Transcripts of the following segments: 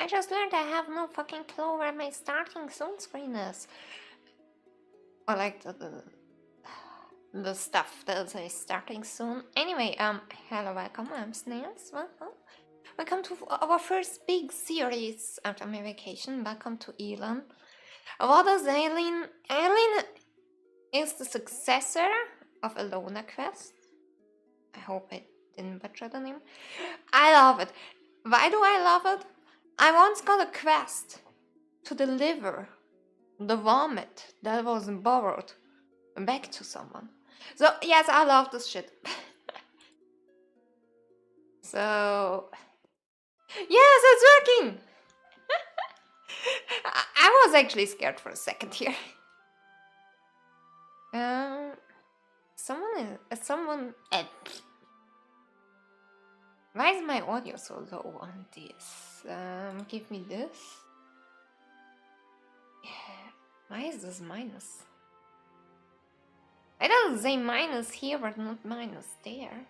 I just learned I have no fucking clue where my starting soon screen is. I like the stuff that says starting soon. Anyway, hello, welcome. I'm Snails. Welcome to our first big series after my vacation. Welcome to ELIN. What is ELIN? ELIN is the successor of ᵐᵉᵒḵ. I hope I didn't butcher the name. I love it. Why do I love it? I once got a quest to deliver the vomit that was borrowed back to someone. So yes, I love this shit. So yes, it's working. I was actually scared for a second here. Someone. Why is my audio so low on this? Give me this. Why is this minus? I don't say minus here, but not minus there.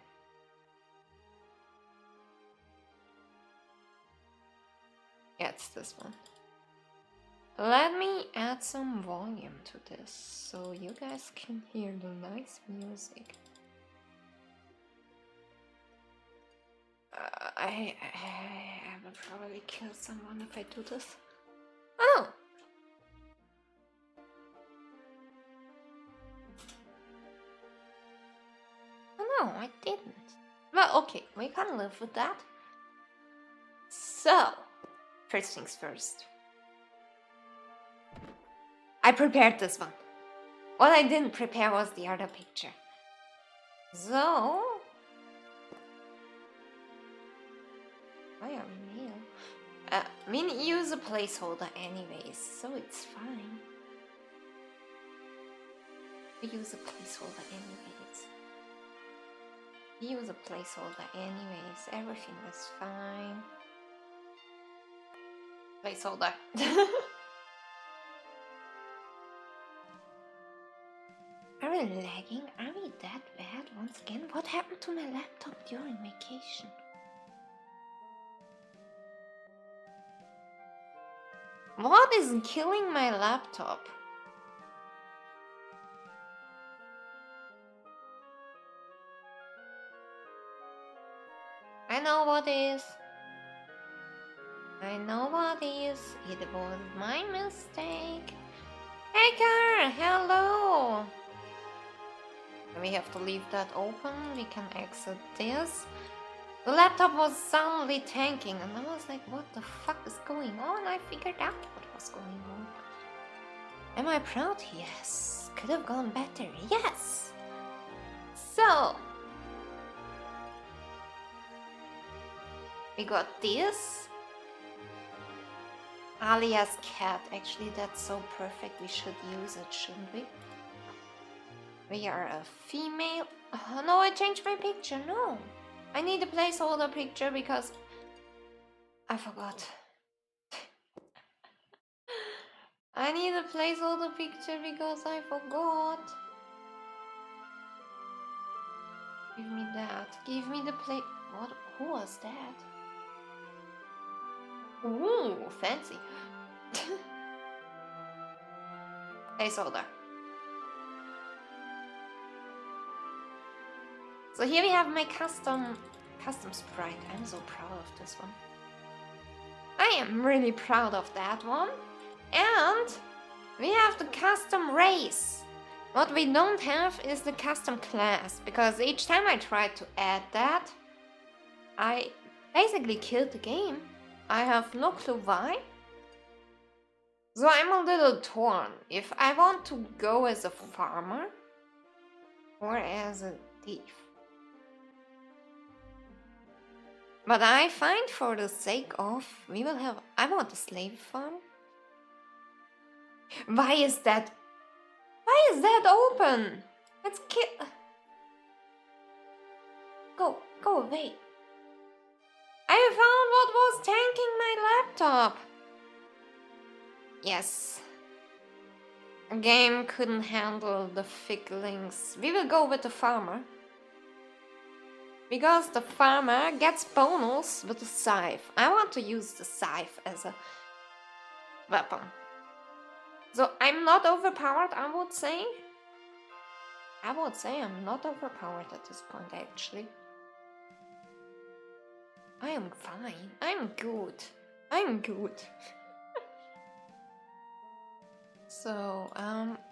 Yeah, it's this one. Let me add some volume to this so you guys can hear the nice music. I will probably kill someone if I do this. Oh! No, I didn't. Well, okay, we can live with that. So, first things first. I prepared this one. What I didn't prepare was the other picture. So... why are we male? We use a placeholder anyways, so it's fine. We use a placeholder anyways. Use a placeholder anyways. Everything is fine. Placeholder. Are we lagging? Are we that bad once again? What happened to my laptop during vacation? What is killing my laptop? I know what is. I know what is. It was my mistake. Hacker, hello. We have to leave that open. We can exit this. The laptop was suddenly tanking, and I was like, what the fuck is going on? I figured out what was going on. Am I proud? Yes. Could have gone better. Yes. So we got this. Alias cat. Actually, that's so perfect. We should use it, shouldn't we? We are a female. Oh, no, I changed my picture. No. I need a placeholder picture because I forgot. I need a placeholder picture because I forgot. Give me that. Give me the play. What? Who was that? Ooh, fancy. Placeholder. So here we have my custom sprite. I'm so proud of this one. I am really proud of that one. And we have the custom race. What we don't have is the custom class, because each time I tried to add that, I basically killed the game. I have no clue why. So I'm a little torn if I want to go as a farmer or as a thief. But I find for the sake of, I want a slave farm. Why is that open? Let's kill. Go away. I found what was tanking my laptop. Yes. A game couldn't handle the ficklings. We will go with the farmer. Because the farmer gets bonus with the scythe. I want to use the scythe as a weapon. So I'm not overpowered, I would say. I would say I'm not overpowered at this point, actually. I am fine. I'm good. I'm good. So,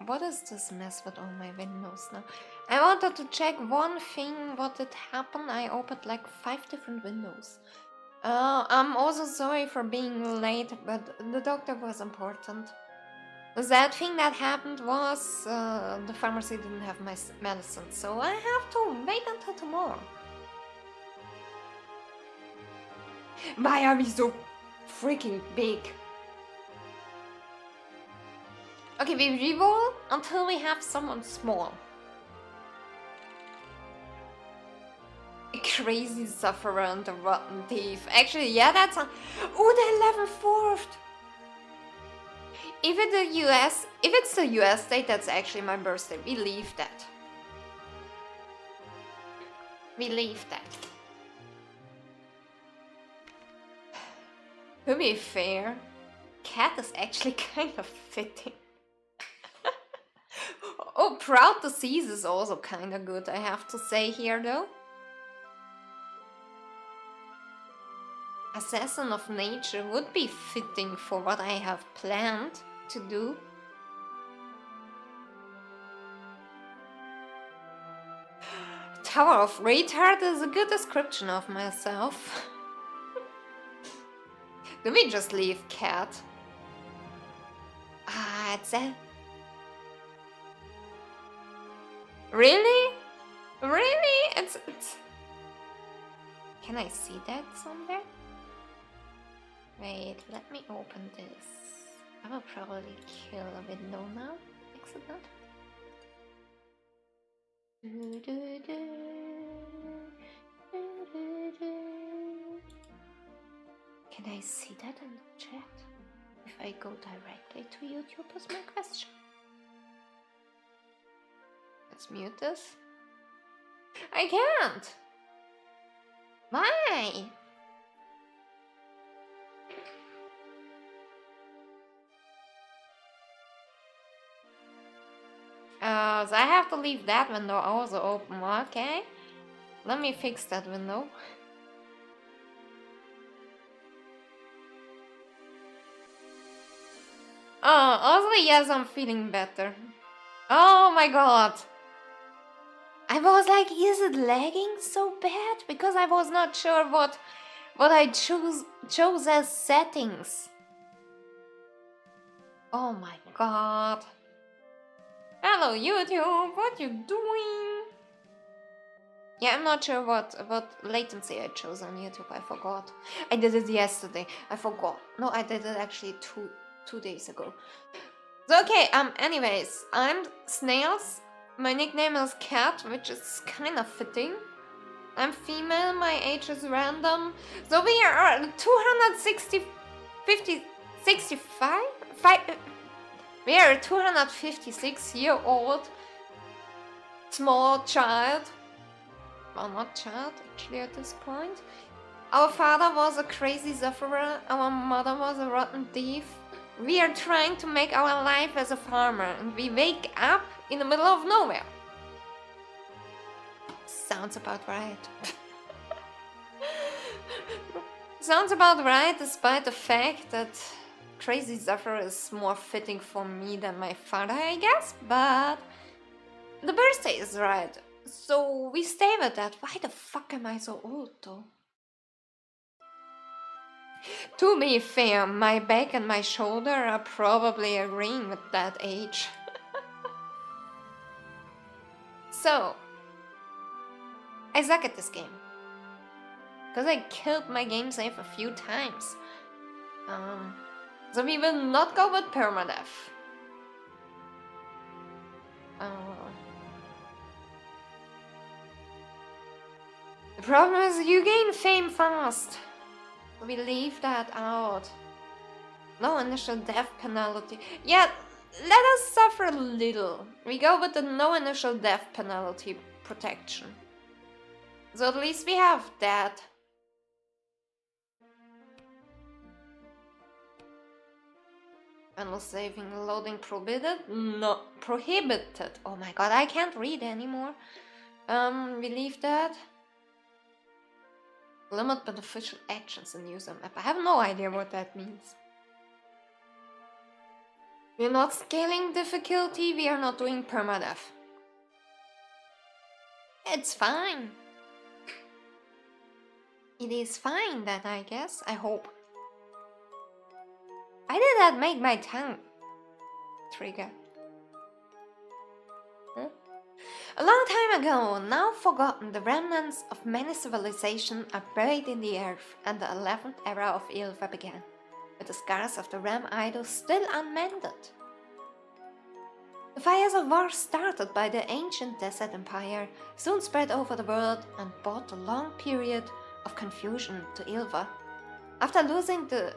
what is this mess with all my windows now? I wanted to check one thing, what did happen. I opened like 5 different windows. I'm also sorry for being late, but the doctor was important. The sad thing that happened was the pharmacy didn't have my medicine, so I have to wait until tomorrow. Why are we so freaking big? Okay, we reroll until we have someone small. A crazy sufferer and the rotten thief. Actually, yeah, that's a... Oh, they're level 4'd! If it's the US date, that's actually my birthday. We leave that. We leave that. To be fair, cat is actually kind of fitting. Oh, proud disease is also kind of good, I have to say here though. Assassin of Nature would be fitting for what I have planned to do. Tower of Retard is a good description of myself. Do we just leave cat? Ah, it's a... Really? Really? It's... Can I see that somewhere? Wait, let me open this. I will probably kill a window now. Accident. Can I see that in the chat? If I go directly to YouTube is my question. Let's mute this. I can't! Why? So I have to leave that window also open, okay? Let me fix that window. Oh, also yes, I'm feeling better. Oh my god! I was like, is it lagging so bad? Because I was not sure what I chose as settings. Oh my god. Hello YouTube, what you doing? Yeah, I'm not sure what latency I chose on YouTube, I forgot. I did it yesterday, I forgot. No, I did it actually two days ago. So okay, anyways, I'm Snails. My nickname is Cat, which is kind of fitting. I'm female, my age is random. So we are we are a 256-year-old small child. Well, not child, actually, at this point. Our father was a crazy sufferer, our mother was a rotten thief. We are trying to make our life as a farmer, and we wake up in the middle of nowhere. Sounds about right. Sounds about right, despite the fact that Crazy Zephyr is more fitting for me than my father, I guess, but the birthday is right, so we stay with that. Why the fuck am I so old, though? To be fair, my back and my shoulder are probably agreeing with that age. So, I suck at this game. Because I killed my game save a few times. So we will not go with permadeath. The problem is you gain fame fast. We leave that out. No initial death penalty. Yeah, let us suffer a little. We go with the no initial death penalty protection. So at least we have that. Manual saving, loading prohibited? No, prohibited. Oh my god, I can't read anymore. We leave that. Limit beneficial actions in user map. I have no idea what that means. We're not scaling difficulty, we are not doing permadeath. It's fine. It is fine then, I guess. I hope. Why did that make my tongue trigger? Huh? A long time ago, now forgotten, the remnants of many civilizations are buried in the earth, and the 11th era of Ilva began, with the scars of the ram idol still unmended. The fires of war started by the ancient Desert Empire soon spread over the world and brought a long period of confusion to Ilva. After losing the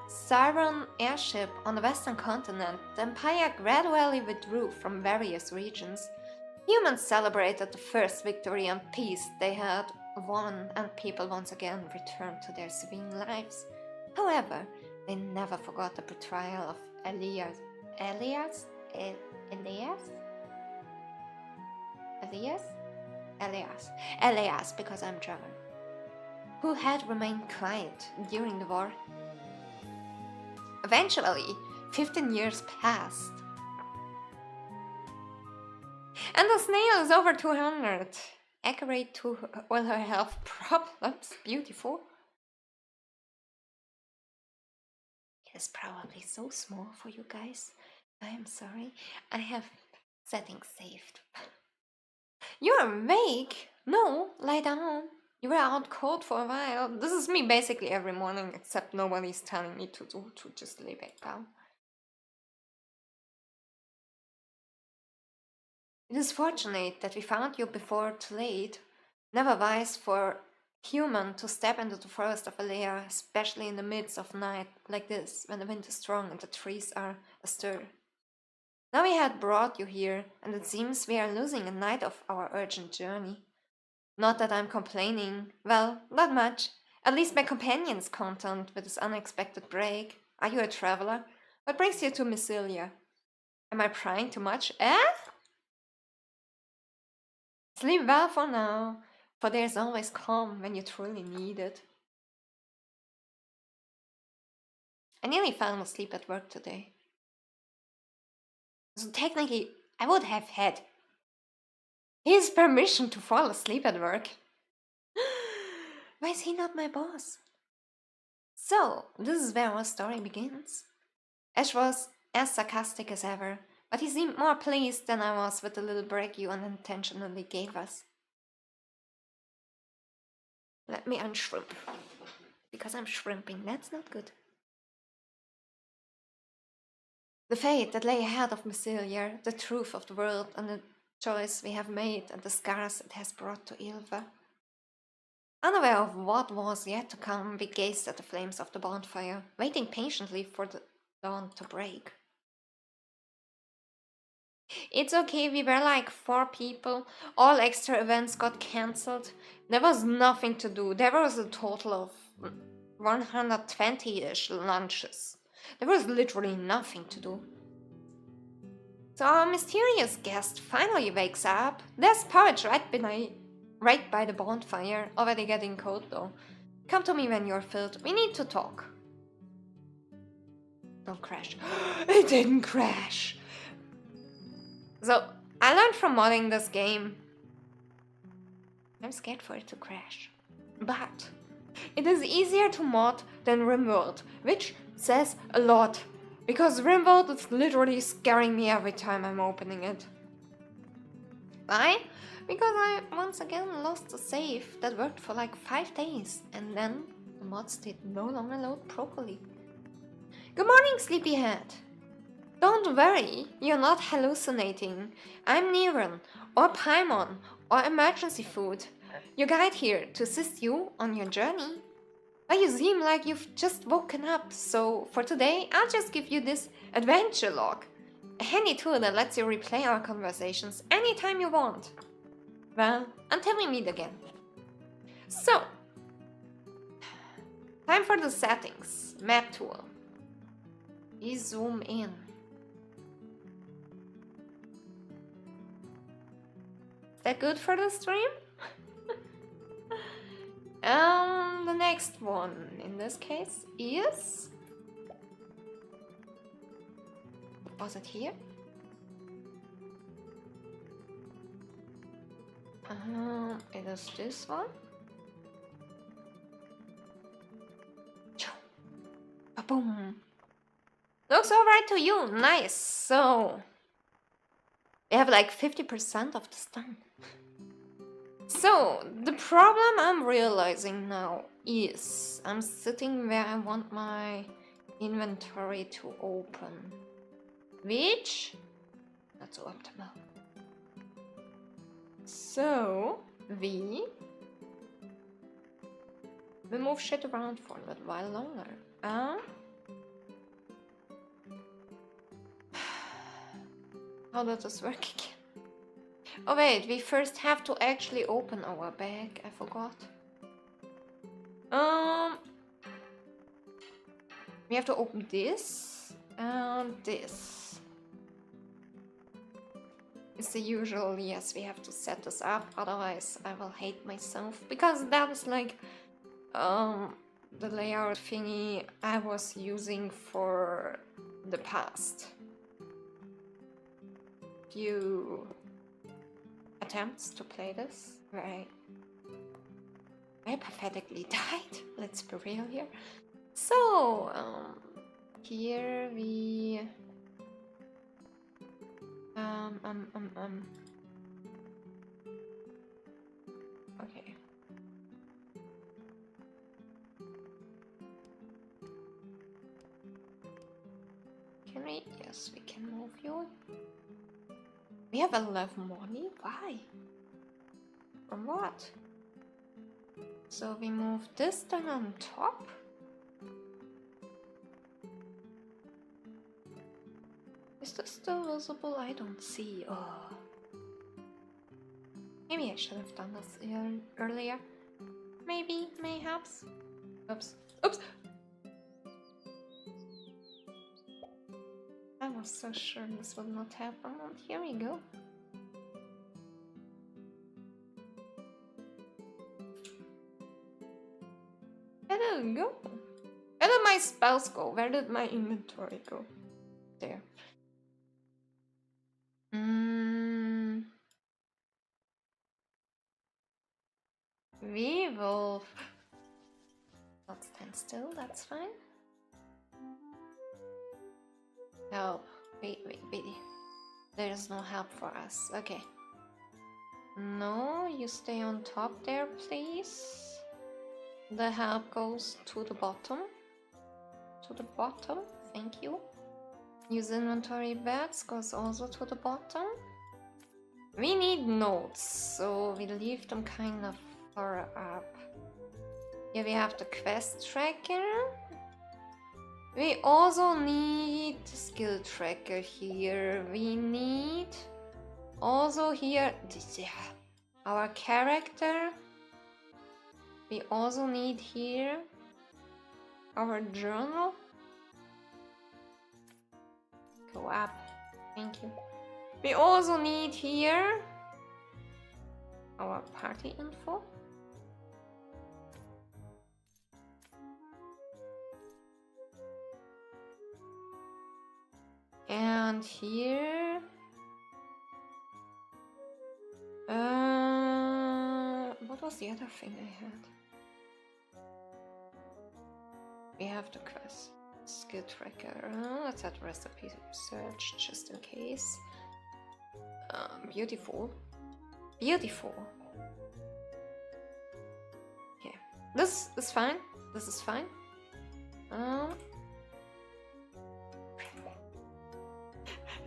ᵐᵉᵒ airship on the western continent, the empire gradually withdrew from various regions. Humans celebrated the first victory and peace they had won, and people once again returned to their civilian lives. However, they never forgot the betrayal of Elias, because I'm German, who had remained quiet during the war. Eventually, 15 years passed, and the snail is over 200, accurate to all her health problems. Beautiful. It is probably so small for you guys. I am sorry. I have settings saved. You're awake? No, lie down. You were out cold for a while. This is me basically every morning, except nobody's telling me to just lay back down. It is fortunate that we found you before too late. Never wise for human to step into the forest of Alea, especially in the midst of night like this, when the wind is strong and the trees are astir. Now we had brought you here, and it seems we are losing a night of our urgent journey. Not that I'm complaining. Well, not much. At least my companion's content with this unexpected break. Are you a traveler? What brings you to ᵐᵉᵒ? Am I prying too much? Sleep well for now, for there's always calm when you truly need it. I nearly fell asleep at work today. So technically, I would have had his permission to fall asleep at work. Why is he not my boss? So, this is where our story begins. Ash was as sarcastic as ever, but he seemed more pleased than I was with the little break you unintentionally gave us. Let me unshrimp, because I'm shrimping, that's not good. The fate that lay ahead of ᵐᵉᵒ, the truth of the world and the choice we have made and the scars it has brought to Ilva. Unaware of what was yet to come, we gazed at the flames of the bonfire, waiting patiently for the dawn to break. It's okay, we were like 4 people, all extra events got cancelled. There was nothing to do, there was a total of 120-ish lunches. There was literally nothing to do. So our mysterious guest finally wakes up. There's porridge right by the bonfire, already getting cold though. Come to me when you're filled, we need to talk. Don't crash. It didn't crash! So, I learned from modding this game. I'm scared for it to crash. But it is easier to mod than ᵐᵒ, which says a lot, because ᵐᵒ is literally scaring me every time I'm opening it. Why? Because I once again lost a save that worked for like 5 days, and then the mods did no longer load properly. Good morning, sleepyhead! Don't worry, you're not hallucinating. I'm ᵐᵉᵒ, or Paimon, or Emergency Food, your guide here to assist you on your journey. But you seem like you've just woken up, so for today I'll just give you this adventure log, a handy tool that lets you replay our conversations anytime you want. Well, until we meet again. So, time for the settings. Map tool. We zoom in. Is that good for the stream? The next one in this case is... Was it here? It is this one. Boom. Looks alright to you. Nice. So we have like 50% of this done. So the problem I'm realizing now is I'm sitting where I want my inventory to open, which not so optimal. So we move shit around for a little while longer. How does this work again? Oh wait, we first have to actually open our bag. I forgot. We have to open this and this. It's the usual, yes, we have to set this up, otherwise I will hate myself. Because that is like the layout thingy I was using for the past few attempts to play this, where I pathetically died. Let's be real here. So here we okay. Can we? Yes, we can move you. We have 11 money? Why? From what? So we move this down on top? Is this still visible? I don't see. Oh. Maybe I should have done this earlier. Maybe, mayhaps. Oops. Oops! I was so sure this would not happen, and here we go. Where did it go? Where did my spells go? Where did my inventory go? There. We will not stand still, that's fine. Help. Wait. There's no help for us. Okay. No, you stay on top there, please. The help goes to the bottom. To the bottom, thank you. Use inventory bags goes also to the bottom. We need notes, so we leave them kind of far up. Here we have the quest tracker. We also need the skill tracker here. We need also here our character. We also need here our journal. Go up. Thank you. We also need here our party info. And here what was the other thing I had? We have the quest skill tracker. Let's add recipe search just in case. Beautiful. Beautiful. Okay. This is fine. This is fine.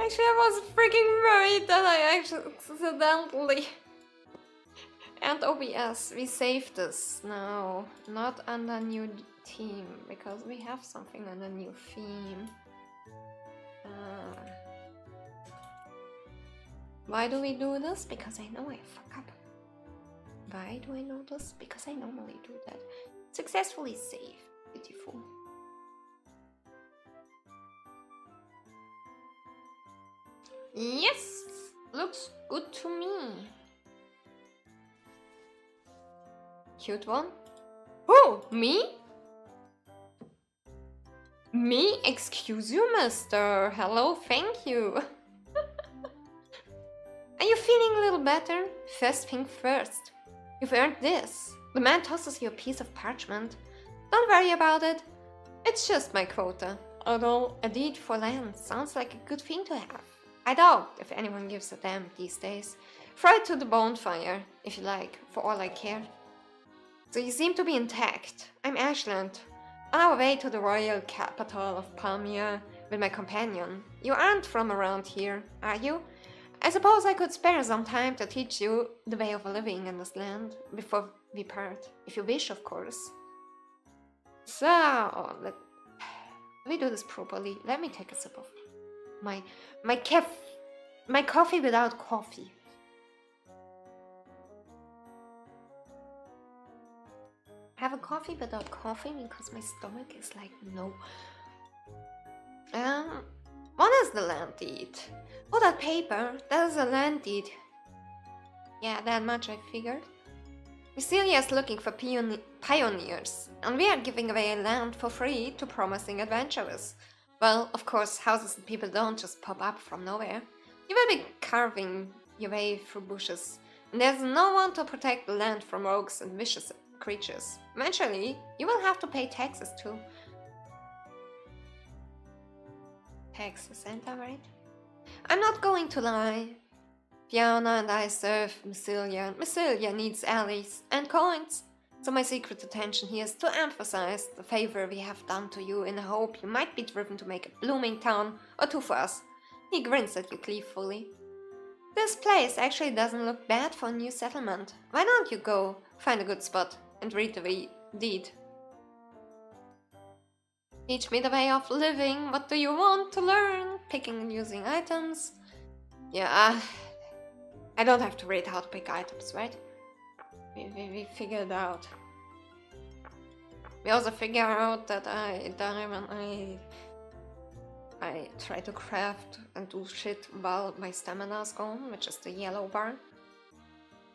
Actually, I was freaking worried that I accidentally... And OBS, we saved this now, not under new team, because we have something on a new theme. Why do we do this? Because I know I fuck up. Why do I know this? Because I normally do that. Successfully save. Beautiful. Yes! Looks good to me. Cute one. Oh, me? Me? Excuse you, mister. Hello, thank you. Are you feeling a little better? First thing first. You've earned this. The man tosses you a piece of parchment. Don't worry about it. It's just my quota. Although a deed for land sounds like a good thing to have. I doubt if anyone gives a damn these days. Throw it to the bonfire, if you like, for all I care. So you seem to be intact. I'm Ashland, on our way to the royal capital of Palmyra with my companion. You aren't from around here, are you? I suppose I could spare some time to teach you the way of living in this land before we part, if you wish, of course. So, let me do this properly. Let me take a sip of my coffee without coffee. Have a coffee without coffee because my stomach is like, no. What is the land deed? Oh, that paper. That is a land deed. Yeah, that much I figured. Celia is looking for pioneers, and we are giving away land for free to promising adventurers. Well, of course, houses and people don't just pop up from nowhere. You will be carving your way through bushes, and there's no one to protect the land from rogues and vicious creatures. Eventually, you will have to pay taxes too. Taxes, ain't that right? I'm not going to lie. Fiona and I serve Celia, and Celia needs allies and coins. So my secret intention here is to emphasize the favor we have done to you in the hope you might be driven to make a blooming town or two for us. He grins at you gleefully. This place actually doesn't look bad for a new settlement. Why don't you go find a good spot and read the deed? Teach me the way of living. What do you want to learn? Picking and using items. Yeah, I don't have to read how to pick items, right? We figured out. We also figure out that I try to craft and do shit while my stamina is gone, which is the yellow bar.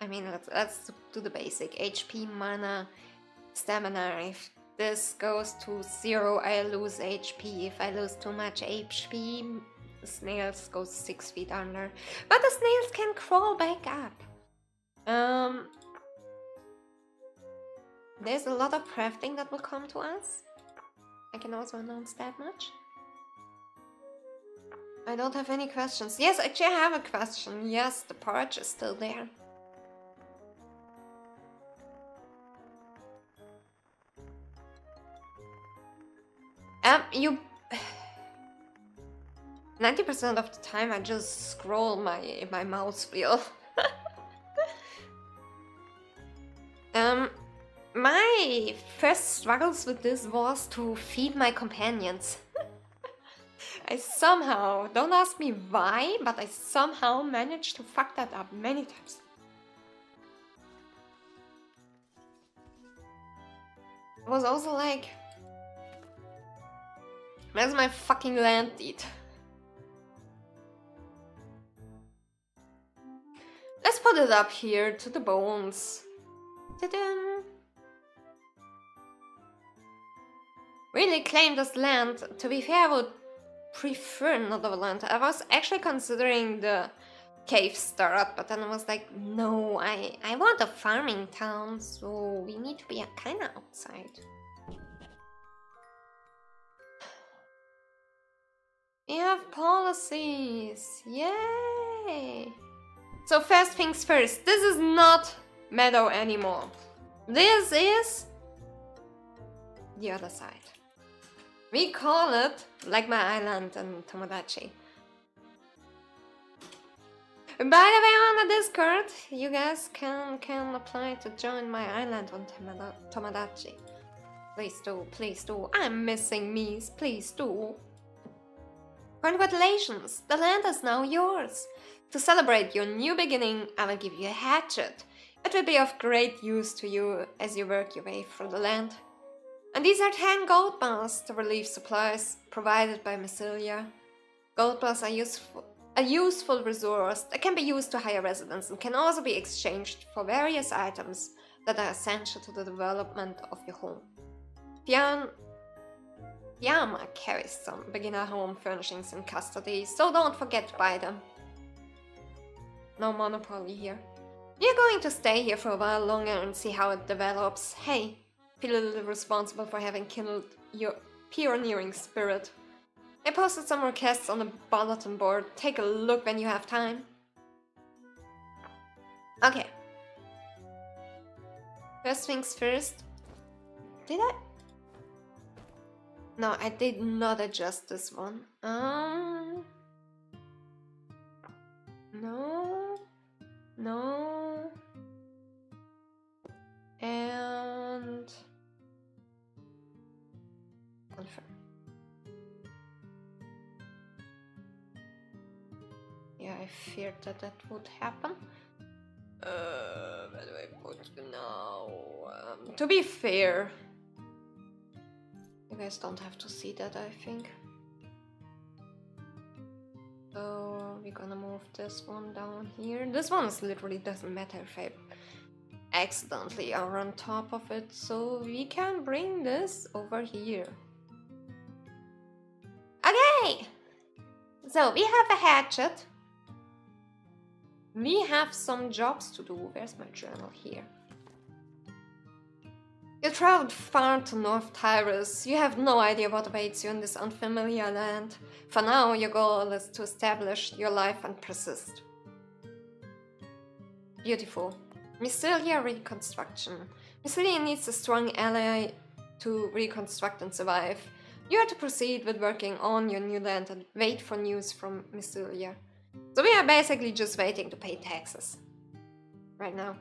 I mean, let's do the basic. HP, mana, stamina. If this goes to 0, I lose HP. If I lose too much HP, the snails go 6 feet under. But the snails can crawl back up. There's a lot of crafting that will come to us. I can also announce that much. I don't have any questions. Yes, actually I have a question. Yes, the porridge is still there. You... 90% of the time I just scroll my mouse wheel. My first struggles with this was to feed my companions. I somehow, don't ask me why, but I somehow managed to fuck that up many times. I was also like, where's my fucking land deed? Let's put it up here to the bones. Ta-da! Really claim this land. To be fair, I would prefer another land. I was actually considering the cave start, but then I was like, no, I want a farming town, so we need to be kind of outside. We have policies, yay! So first things first, this is not meadow anymore. This is the other side. We call it like my island in Tomodachi. By the way, on the Discord, you guys can apply to join my island on Tomodachi. Please do, please do. I'm missing Mies, please do. Congratulations, the land is now yours. To celebrate your new beginning, I will give you a hatchet. It will be of great use to you as you work your way through the land. And these are 10 gold bars, the relief supplies provided by Mycelia. Gold bars are a useful resource that can be used to hire residents and can also be exchanged for various items that are essential to the development of your home. Pyama carries some beginner home furnishings in custody, so don't forget to buy them. No monopoly here. You're going to stay here for a while longer and see how it develops. Hey, feel a little responsible for having kindled your pioneering spirit. I posted some requests on the bulletin board. Take a look when you have time. Okay. First things first. Did I? No, I did not adjust this one. No. And confirm. Yeah, I feared that would happen. Where do I put now? To be fair, you guys don't have to see that, I think. So we're gonna move this one down here. This one literally doesn't matter if I accidentally are on top of it, so we can bring this over here. Okay! So we have a hatchet. We have some jobs to do. Where's my journal? Here. You traveled far to North Tyrus. You have no idea what awaits you in this unfamiliar land. For now, your goal is to establish your life and persist. Beautiful. Mycelia reconstruction. Mycelia needs a strong ally to reconstruct and survive. You are to proceed with working on your new land and wait for news from Mycelia. So we are basically just waiting to pay taxes. Right now.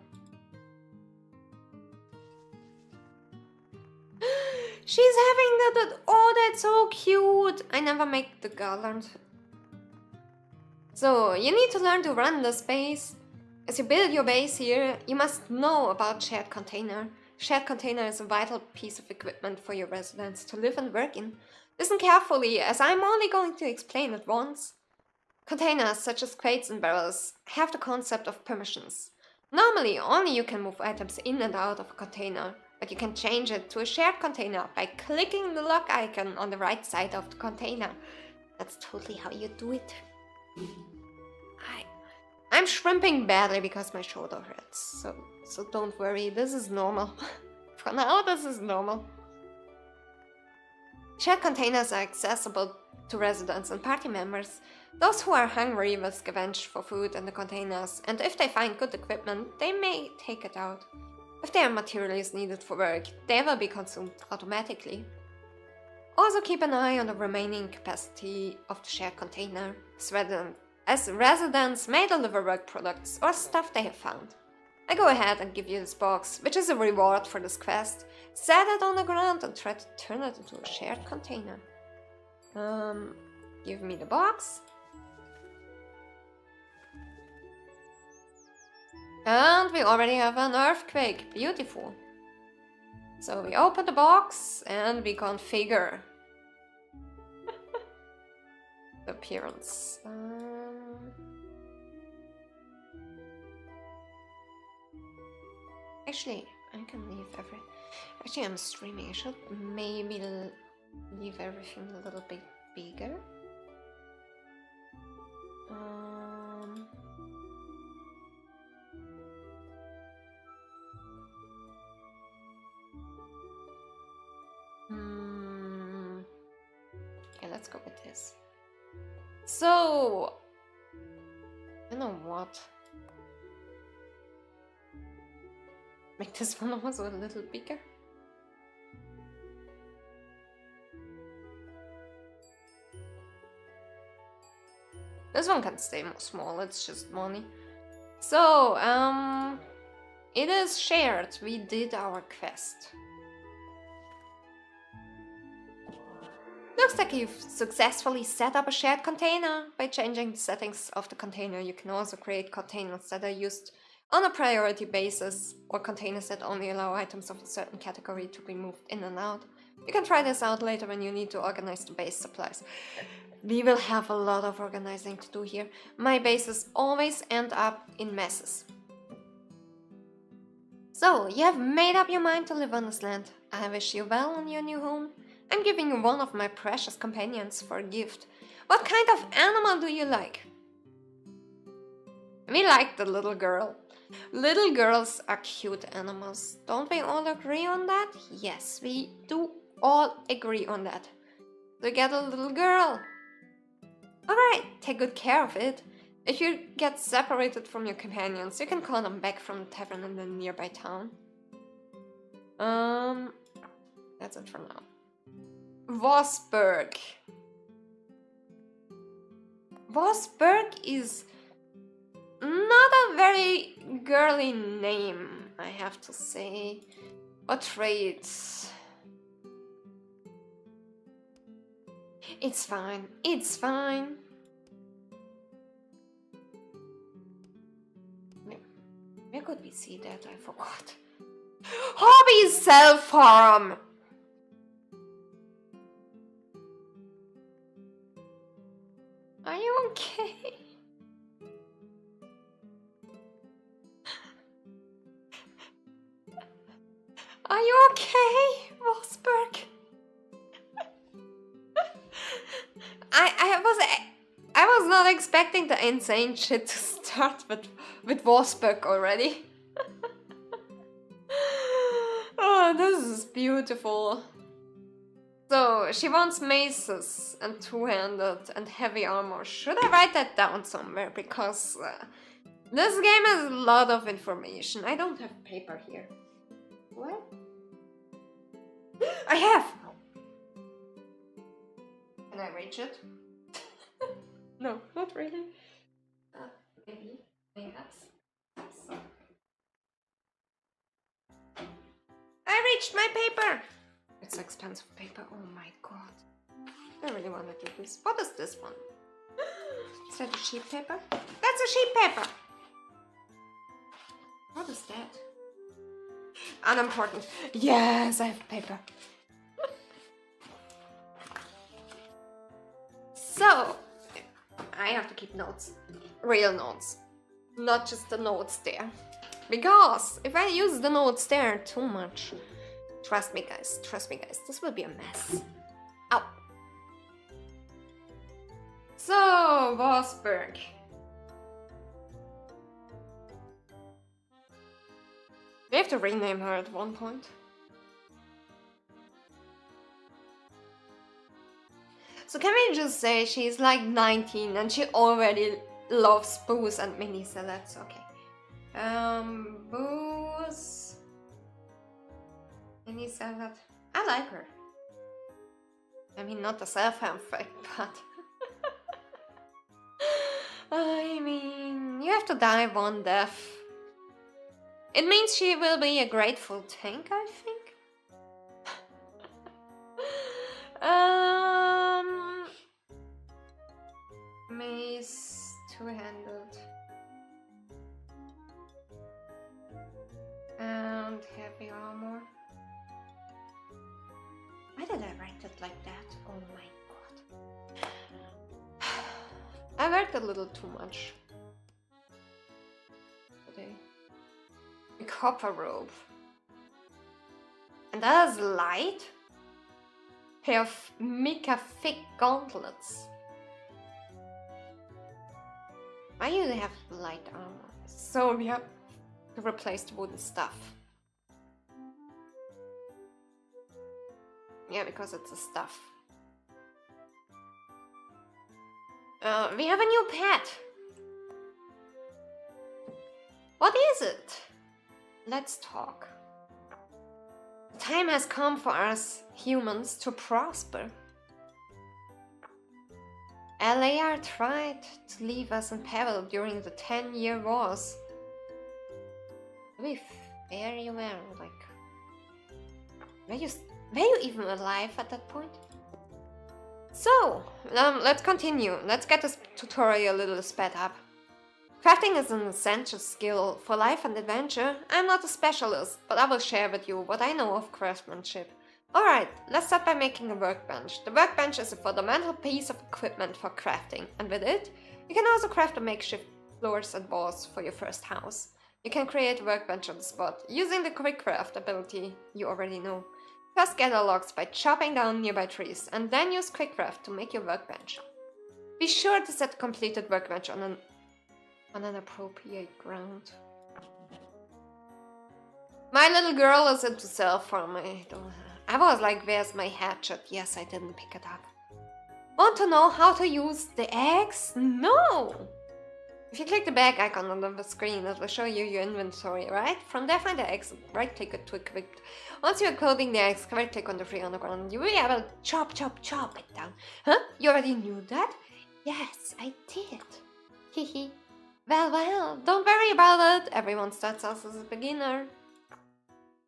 She's having that. Oh, that's so cute. I never make the garland. So, you need to learn to run the space. As you build your base here, you must know about shared container. Shared container is a vital piece of equipment for your residents to live and work in. Listen carefully, as I'm only going to explain it once. Containers, such as crates and barrels, have the concept of permissions. Normally, only you can move items in and out of a container, but you can change it to a shared container by clicking the lock icon on the right side of the container. That's totally how you do it. I'm shrimping badly because my shoulder hurts, so don't worry, this is normal. For now, this is normal. Shared containers are accessible to residents and party members. Those who are hungry will scavenge for food in the containers, and if they find good equipment, they may take it out. If their material is needed for work, they will be consumed automatically. Also keep an eye on the remaining capacity of the shared container, as residents may deliver work products or stuff they have found. I go ahead and give you this box, which is a reward for this quest. Set it on the ground and try to turn it into a shared container. Give me the box. And we already have an earthquake. Beautiful. So we open the box and we configure the appearance. Actually, I can leave Actually, I'm streaming. I should maybe leave everything a little bit bigger. Okay, let's go with this. So, you know what? Make this one also a little bigger. This one can stay small, it's just money. So, it is shared. We did our quest. Looks like you've successfully set up a shared container. By changing the settings of the container, you can also create containers that are used on a priority basis, or containers that only allow items of a certain category to be moved in and out. You can try this out later when you need to organize the base supplies. We will have a lot of organizing to do here. My bases always end up in messes. So, you have made up your mind to live on this land. I wish you well in your new home. I'm giving you one of my precious companions for a gift. What kind of animal do you like? We like the little girl. Little girls are cute animals. Don't we all agree on that? Yes, we do all agree on that. So get a little girl. Alright, take good care of it. If you get separated from your companions, you can call them back from the tavern in the nearby town. That's it for now. vtuber. vtuber is not a very girly name, I have to say. Or traits. It's fine, it's fine. Where could we see that? I forgot. Hobby self-harm! Are you okay? Are you okay, vtuber? I was not expecting the insane shit to start with vtuber already. Oh, this is beautiful. So, she wants maces and two-handed and heavy armor. Should I write that down somewhere? Because this game has a lot of information. I don't have paper here. What? I have! Can I reach it? No, not really. Maybe. Perhaps. So. I reached my paper! It's expensive paper, oh my god. I really want to do this. What is this one? Is that a sheet paper? That's a sheet paper! What is that? Unimportant. Yes, I have paper. So, I have to keep notes. Real notes. Not just the notes there. Because if I use the notes there too much, trust me guys, this will be a mess. Ow. So, vtuber. We have to rename her at one point. So can we just say she's like 19 and she already loves booze and mini salads? Okay. Booze. Mini salad. I like her. I mean, not the self-harm fact, but... I mean, you have to die one death. It means she will be a grateful tank, I think. Mace, two-handed. And heavy armor. Why did I write it like that? Oh my god. I worked a little too much today. A copper robe. And that is light. Pair of Mika thick gauntlets. Why do they have light armor? So we have to replace the wooden stuff. Yeah, because it's a stuff. We have a new pet. What is it? Let's talk. The time has come for us humans to prosper. ELIN tried to leave us in peril during the 10-year wars. Very well, like... Were you even alive at that point? So, let's continue. Let's get this tutorial a little sped up. Crafting is an essential skill for life and adventure. I'm not a specialist, but I will share with you what I know of craftsmanship. Alright, let's start by making a workbench. The workbench is a fundamental piece of equipment for crafting, and with it, you can also craft a makeshift floors and walls for your first house. You can create a workbench on the spot, using the quick craft ability you already know. First gather logs by chopping down nearby trees, and then use quick craft to make your workbench. Be sure to set the completed workbench on an appropriate ground. My little girl is into self-farming. I was like, where's my hatchet? Yes, I didn't pick it up. Want to know how to use the eggs? No! If you click the bag icon on the screen, it will show you your inventory, right? From there, find the eggs and right-click it to equip. Once you are coding the eggs, right-click on the tree on the ground. You will be able to chop it down. Huh? You already knew that? Yes, I did. Hehe. Well, don't worry about it. Everyone starts out as a beginner.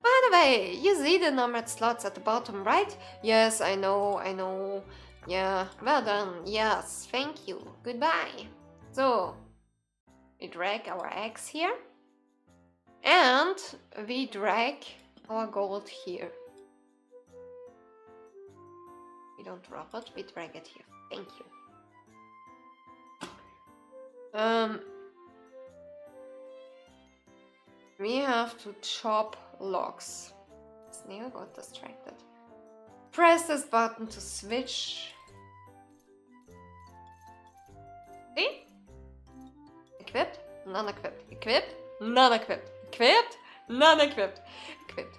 By the way, you see the numbered slots at the bottom, right? Yes, I know. Yeah, well done. Yes, thank you. Goodbye. So, we drag our eggs here. And we drag our gold here. We don't drop it, we drag it here. Thank you. We have to chop logs. Snail got distracted. Press this button to switch. See? Equipped, non-equipped. Equipped, non-equipped. Equipped, non-equipped. Equipped.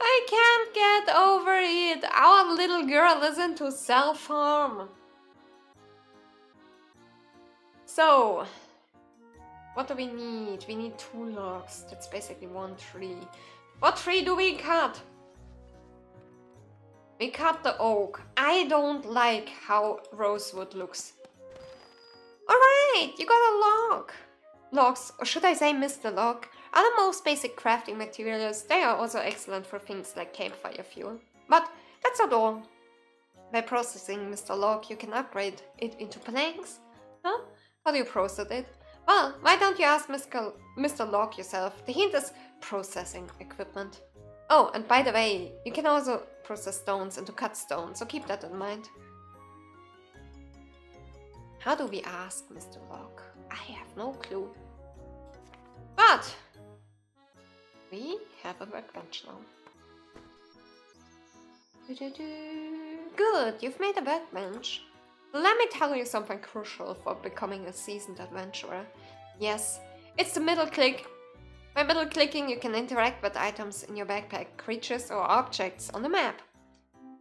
I can't get over it. Our little girl is into self-harm. So, what do we need? We need 2 logs. That's basically 1 tree. What tree do we cut? We cut the oak. I don't like how rosewood looks. Alright, you got a log. Logs, or should I say Mr. Log, are the most basic crafting materials. They are also excellent for things like campfire fuel. But that's not all. By processing Mr. Log, you can upgrade it into planks. Huh? How do you process it? Well, why don't you ask Mr. Log yourself? The hint is processing equipment. Oh, and by the way, you can also process stones into cut stone, so keep that in mind. How do we ask Mr. Log? I have no clue. But we have a workbench now. Good, you've made a workbench. Let me tell you something crucial for becoming a seasoned adventurer. Yes, it's the middle click. By middle clicking, you can interact with items in your backpack, creatures or objects on the map.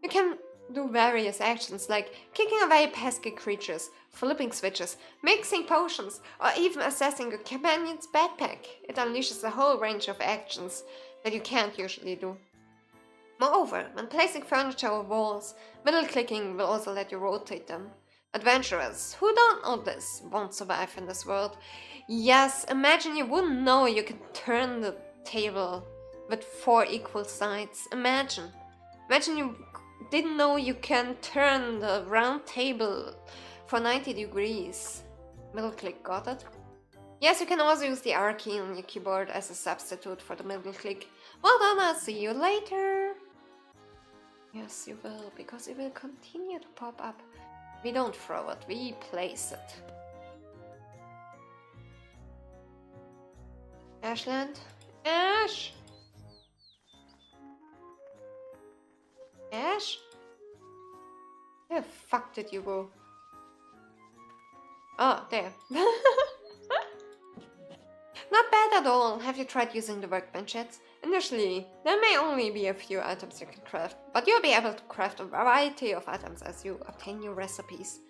You can do various actions like kicking away pesky creatures, flipping switches, mixing potions, or even assessing your companion's backpack. It unleashes a whole range of actions that you can't usually do. Moreover, when placing furniture or walls, middle clicking will also let you rotate them. Adventurers who don't know this won't survive in this world. Yes, imagine you wouldn't know you can turn the table with 4 equal sides. Imagine you didn't know you can turn the round table for 90 degrees. Middle click, got it? Yes, you can also use the R key on your keyboard as a substitute for the middle click. Well done, I'll see you later. Yes, you will, because it will continue to pop up. We don't throw it, we place it. Ashland? Ash? Ash? Where the fuck did you go? Oh, there. Not bad at all. Have you tried using the workbench yet? Initially, there may only be a few items you can craft, but you'll be able to craft a variety of items as you obtain new recipes.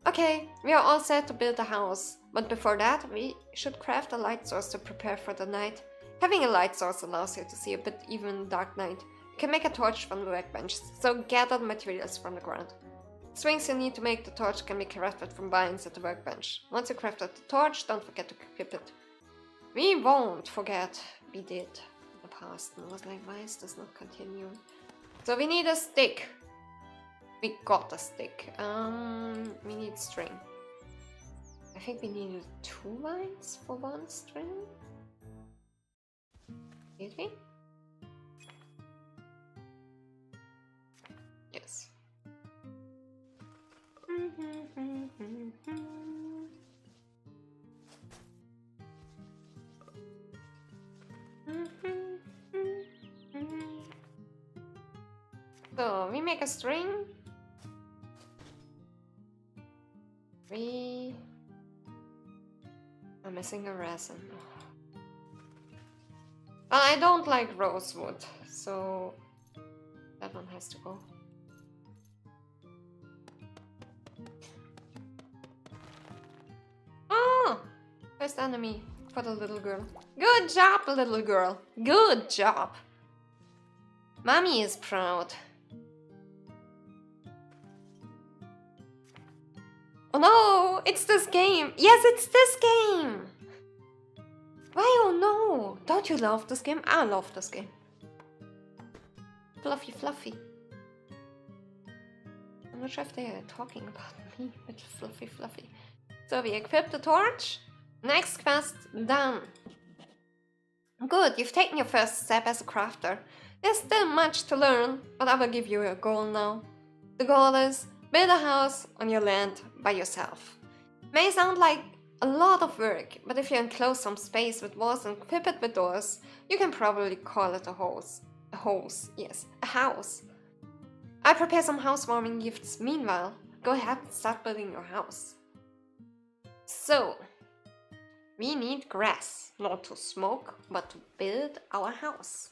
Okay, we are all set to build a house, but before that, we should craft a light source to prepare for the night. Having a light source allows you to see a bit even in dark night. You can make a torch from the workbench, so gather the materials from the ground. Strings you need to make the torch can be crafted from vines at the workbench. Once you crafted the torch, don't forget to equip it. We won't forget. We did in the past, and I was like, why is this not continuing? So we need a stick. We got a stick. We need string. I think we needed 2 lines for 1 string. Did we? Yes. So we make a string. I'm missing a resin. Well, I don't like rosewood, so that one has to go. Oh! First enemy for the little girl. Good job, little girl. Good job. Mommy is proud. Oh no! It's this game! Yes, it's this game! Why oh no? Don't you love this game? I love this game. Fluffy, fluffy. I'm not sure if they are talking about me, but fluffy, fluffy. So we equip the torch. Next quest done. Good, you've taken your first step as a crafter. There's still much to learn, but I will give you a goal now. The goal is build a house on your land by yourself. May sound like a lot of work, but if you enclose some space with walls and equip it with doors, you can probably call it a house. A house, yes, a house. I prepare some housewarming gifts meanwhile. Go ahead and start building your house. So, we need grass, not to smoke, but to build our house.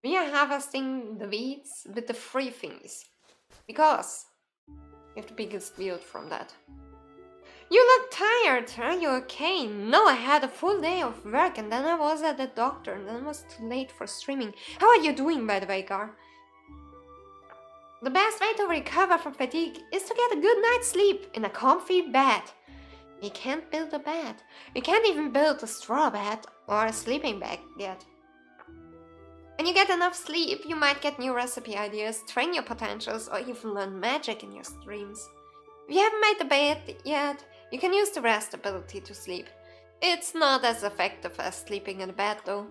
We are harvesting the weeds with the free thingies, because we have the biggest yield from that. You look tired, are you okay? No, I had a full day of work and then I was at the doctor and then it was too late for streaming. How are you doing, by the way, Gar? The best way to recover from fatigue is to get a good night's sleep in a comfy bed. You can't build a bed. You can't even build a straw bed or a sleeping bag yet. When you get enough sleep, you might get new recipe ideas, train your potentials, or even learn magic in your streams. If you haven't made the bed yet, you can use the rest ability to sleep. It's not as effective as sleeping in a bed though.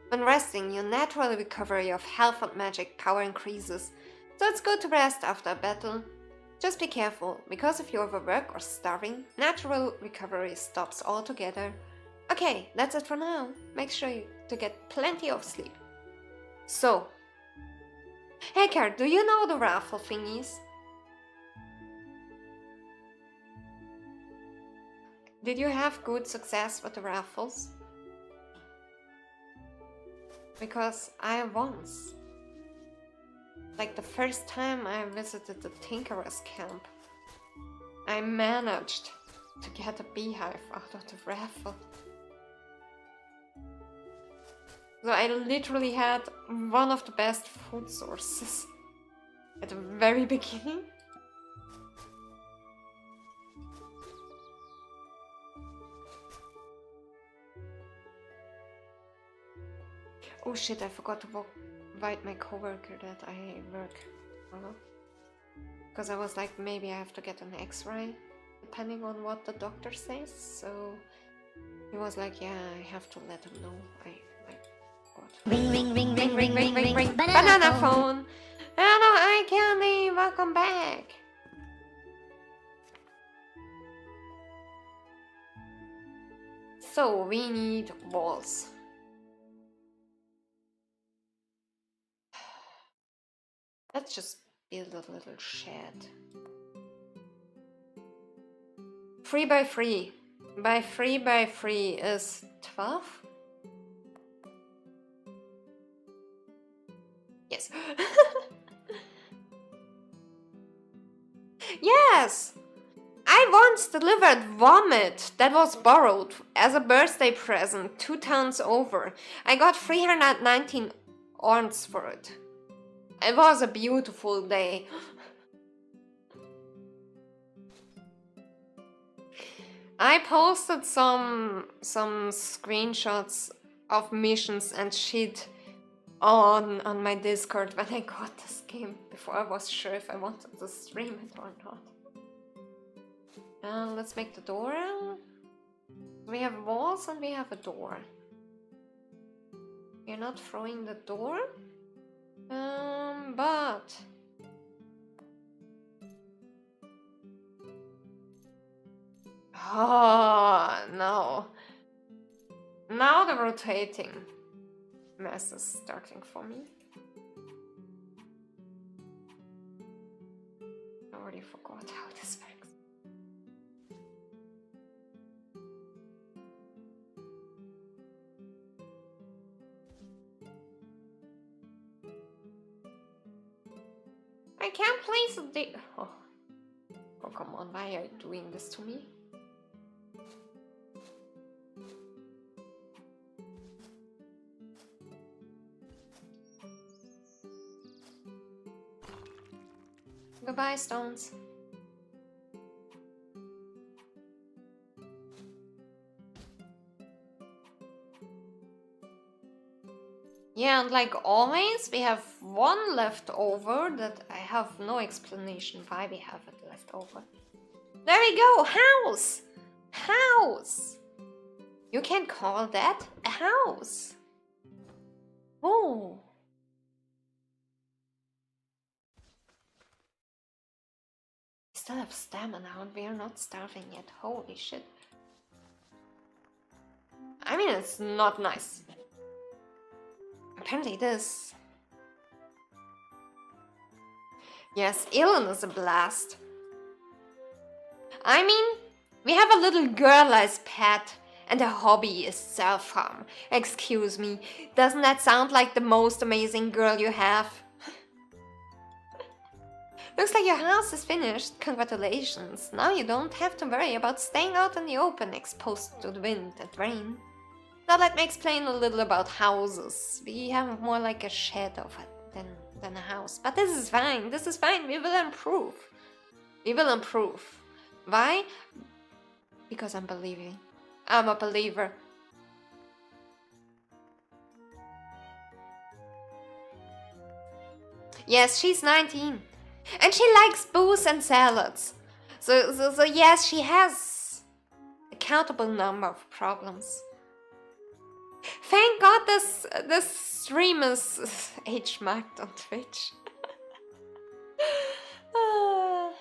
When resting, your natural recovery of health and magic power increases, so it's good to rest after a battle. Just be careful, because if you overwork or starving, natural recovery stops altogether. Okay, that's it for now. Make sure to get plenty of sleep. So, hey Car, do you know the raffle thingies? Did you have good success with the raffles? Because I once. Like the first time I visited the Tinkerer's camp, I managed to get a beehive out of the raffle. So I literally had one of the best food sources at the very beginning. Oh shit, I forgot to invite my coworker that I work on. Because I was like, maybe I have to get an X-ray, depending on what the doctor says. So he was like, yeah, I have to let him know. I got Ring, ring, ring, ring, ring, ring, ring, ring. Banana phone! Hello, hi Candy, welcome back! So we need walls. Let's just build a little shed. 3 by 3 by 3 by 3 is 12? Yes. Yes! I once delivered vomit that was borrowed as a birthday present 2 towns over. I got 319 orns for it. It was a beautiful day. I posted some screenshots of missions and shit on my Discord when I got this game, before I was sure if I wanted to stream it or not. Let's make the door. We have walls and we have a door. We're not throwing the door, but oh no! Now the rotating mess is starting for me. I already forgot how this works. I can't place the... Oh, come on, why are you doing this to me? Goodbye, stones. Yeah, and like always, we have one left over that I have no explanation why we have it left over. There we go! House! House! You can call that a house. Oh. We still have stamina and we are not starving yet. Holy shit. I mean, it's not nice. Apparently this. Yes, ELIN is a blast. I mean, we have a little girl as pet and her hobby is self-harm. Excuse me, doesn't that sound like the most amazing girl you have? Looks like your house is finished. Congratulations. Now you don't have to worry about staying out in the open exposed to the wind and rain. Now let me explain a little about houses. We have more like a shed of it than a house. But this is fine, we will improve. We will improve. Why? Because I'm believing. I'm a believer. Yes, she's 19. And she likes booze and salads. So yes, she has a countable number of problems. Thank God this stream is age-marked on Twitch. Oh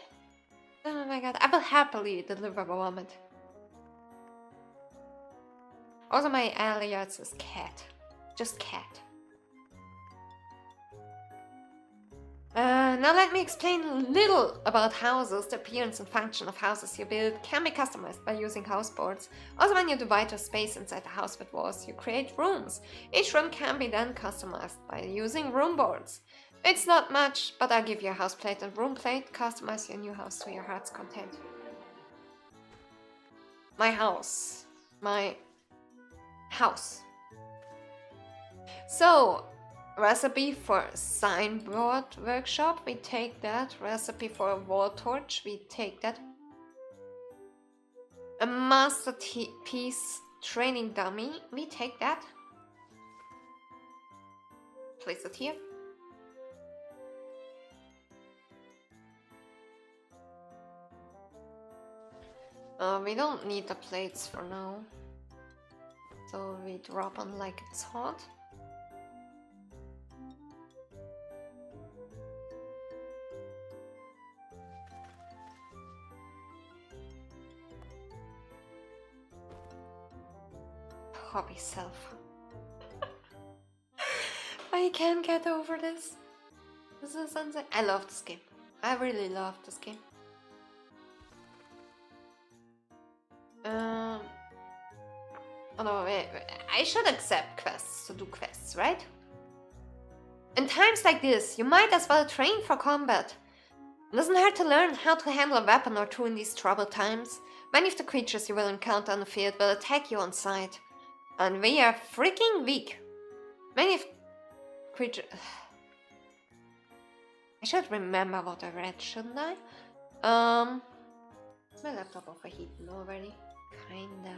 my god, I will happily deliver vomit. Also my alias is cat. Just cat. Now let me explain a little about houses. The appearance and function of houses you build can be customized by using house boards. Also, when you divide your space inside the house with walls, you create rooms. Each room can be then customized by using room boards. It's not much, but I'll give you a house plate and room plate. Customize your new house to your heart's content. My house. My house. So, recipe for signboard workshop, we take that. Recipe for a wall torch, we take that. A masterpiece training dummy, we take that. Place it here. We don't need the plates for now. So we drop on like it's hot. Hobby self. I can't get over this. This is insane. I love this game. I really love this game. Oh no, wait. I should accept quests to do quests, right? In times like this, you might as well train for combat. It doesn't hurt to learn how to handle a weapon or two in these troubled times. Many of the creatures you will encounter on the field will attack you on sight. And we are freaking weak. Many of creatures... I should remember what I read, shouldn't I? Is my laptop overheating already? Kinda.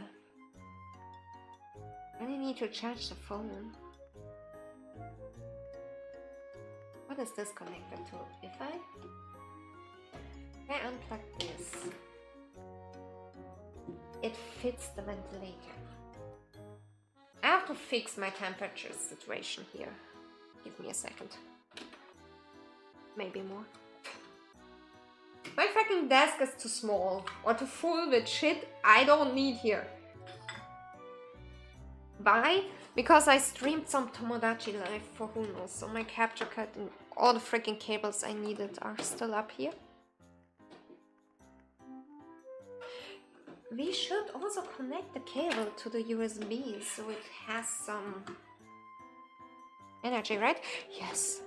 I really need to charge the phone. What is this connected to? If I unplug this, it fits the ventilator. I have to fix my temperature situation here. Give me a second. Maybe more. My fucking desk is too small or too full with shit I don't need here. Why? Because I streamed some Tomodachi Life for who knows, so my capture card and all the freaking cables I needed are still up here. We should also connect the cable to the USB so it has some energy, right? Yes.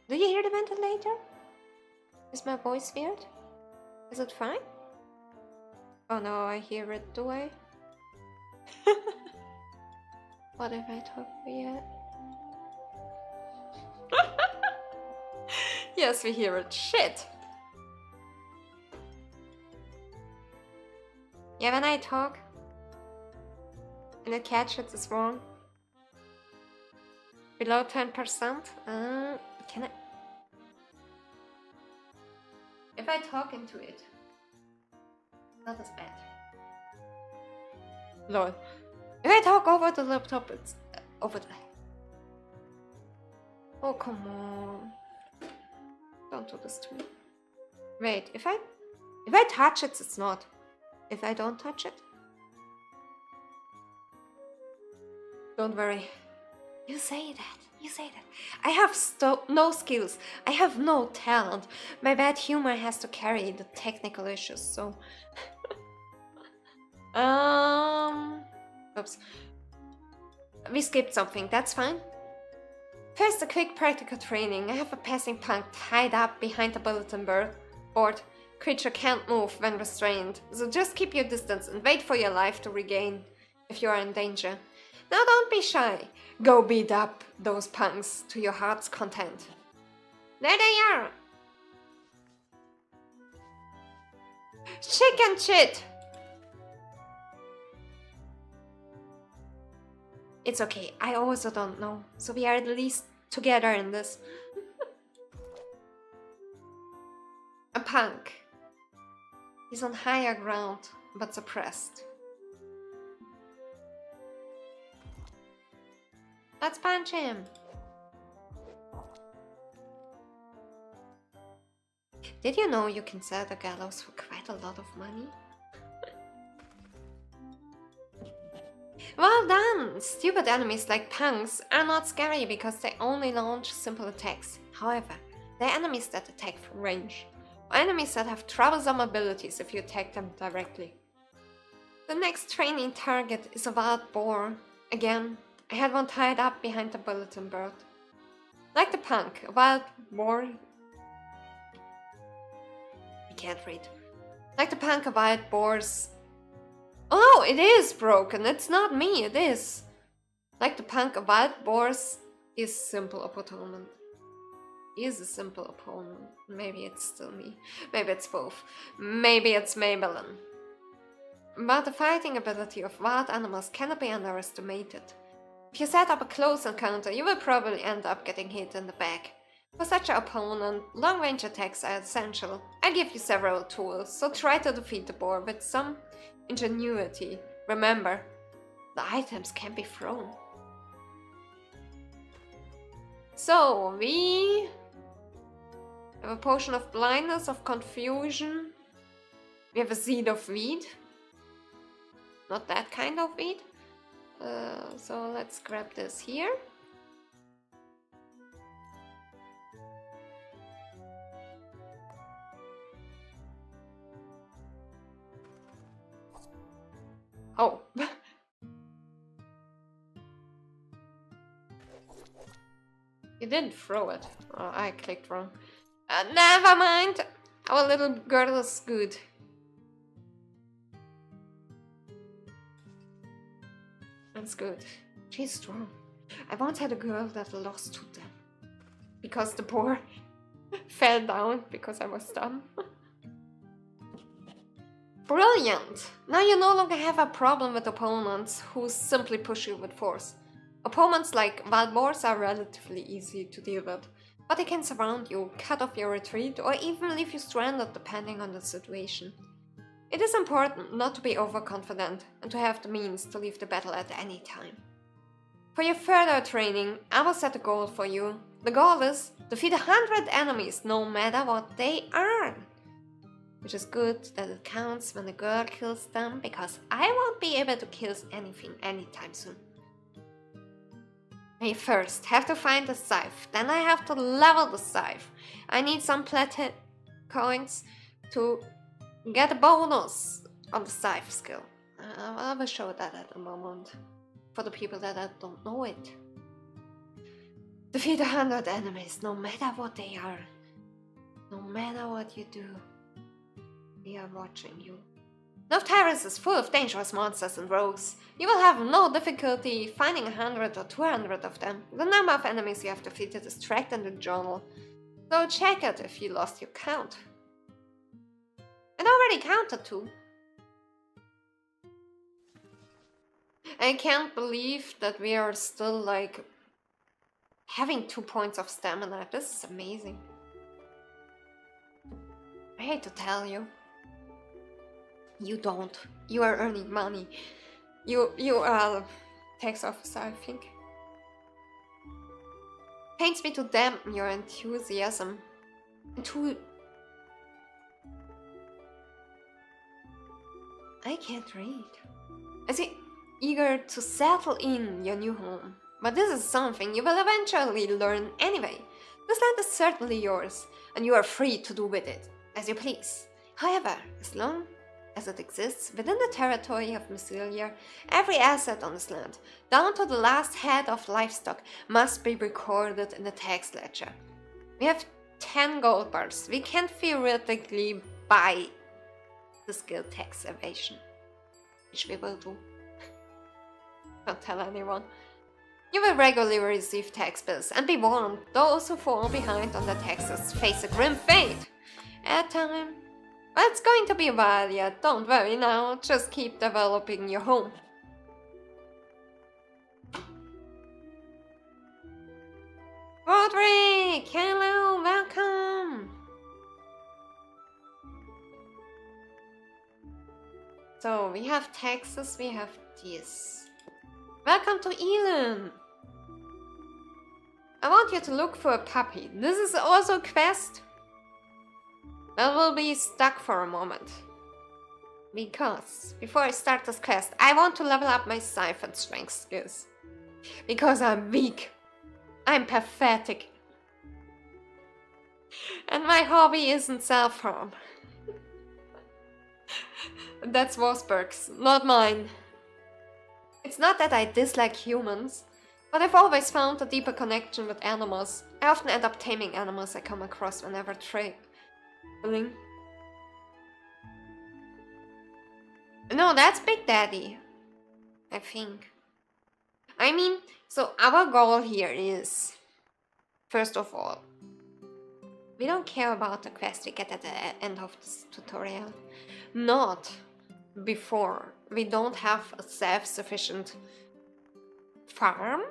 Do you hear the ventilator? Is my voice weird? Is it fine? Oh no, I hear it, do I? What if I talk weird? Yes, we hear it. Shit! Yeah, when I talk and it catches it's wrong. Below 10%? Can I? If I talk into it, not as bad. Lol. If I talk over the laptop, it's over there. Oh, come on. Don't do this to me. Wait, if I touch it, it's not. If I don't touch it? Don't worry. You say that. You say that. I have no skills. I have no talent. My bad humor has to carry the technical issues, so... Oops. We skipped something, that's fine. First, a quick practical training. I have a passing punk tied up behind the bulletin board. Creature can't move when restrained, so just keep your distance and wait for your life to regain if you are in danger. Now don't be shy. Go beat up those punks to your heart's content. There they are! Chicken shit! It's okay, I also don't know, so we are at least together in this. A punk. He's on higher ground, but suppressed. Let's punch him! Did you know you can sell the gallows for quite a lot of money? Well done! Stupid enemies like punks are not scary because they only launch simple attacks. However, they're enemies that attack from range, or enemies that have troublesome abilities if you attack them directly. The next training target is a wild boar. Again, I had one tied up behind the bulletin board. Like the punk, a wild boar... I can't read. Like the punk, a wild boar's... Oh no, it is broken, it's not me, it is. Like the punk, a wild boar's is simple opponent. Is a simple opponent. Maybe it's still me. Maybe it's both. Maybe it's Maybelline. But the fighting ability of wild animals cannot be underestimated. If you set up a close encounter, you will probably end up getting hit in the back. For such an opponent, long-range attacks are essential. I give you several tools, so try to defeat the boar with some ingenuity. Remember, the items can be thrown. So, we have a potion of blindness, of confusion. We have a seed of weed. Not that kind of weed. So let's grab this here. Oh. You didn't throw it. Oh, I clicked wrong. Never mind. Our little girl is good. That's good. She's strong. I once had a girl that lost to them. Because the boar fell down because I was dumb. Brilliant! Now you no longer have a problem with opponents who simply push you with force. Opponents like wild boars are relatively easy to deal with, but they can surround you, cut off your retreat, or even leave you stranded depending on the situation. It is important not to be overconfident and to have the means to leave the battle at any time. For your further training, I will set a goal for you. The goal is defeat 100 enemies no matter what they are. Which is good that it counts when a girl kills them, because I won't be able to kill anything anytime soon. I first have to find the scythe, then I have to level the scythe. I need some platinum coins to get a bonus on the scythe skill. I will show that at the moment, for the people that don't know it. Defeat 100 enemies, no matter what they are. No matter what you do. We are watching you. North Terrace is full of dangerous monsters and rogues. You will have no difficulty finding 100 or 200 of them. The number of enemies you have defeated is tracked in the journal, so check it if you lost your count. And I already counted 2. I can't believe that we are still like having 2 points of stamina. This is amazing. I hate to tell you. You don't. You are earning money. You are a tax officer, I think. Pains me to dampen your enthusiasm. I can't read. I see, eager to settle in your new home. But this is something you will eventually learn anyway. This land is certainly yours, and you are free to do with it as you please. However, as long as it exists within the territory of Mycelia, every asset on this land, down to the last head of livestock, must be recorded in the tax ledger. We have 10 gold bars. We can theoretically buy the skill tax evasion, which we will do. Don't tell anyone. You will regularly receive tax bills, and be warned, those who fall behind on their taxes face a grim fate. At time. But it's going to be a while yet, don't worry now, just keep developing your home. Roderick, hello, welcome! So, we have taxes, we have this. Welcome to ELIN! I want you to look for a puppy. This is also a quest. That will be stuck for a moment. Because, before I start this quest, I want to level up my scythe and strength skills. Because I'm weak. I'm pathetic. And my hobby isn't self-harm. That's Wasberg's, not mine. It's not that I dislike humans, but I've always found a deeper connection with animals. I often end up taming animals I come across whenever traveling. No, that's Big Daddy, I think. I mean, so our goal here is, first of all, we don't care about the quest we get at the end of this tutorial. Not before we don't have a self-sufficient farm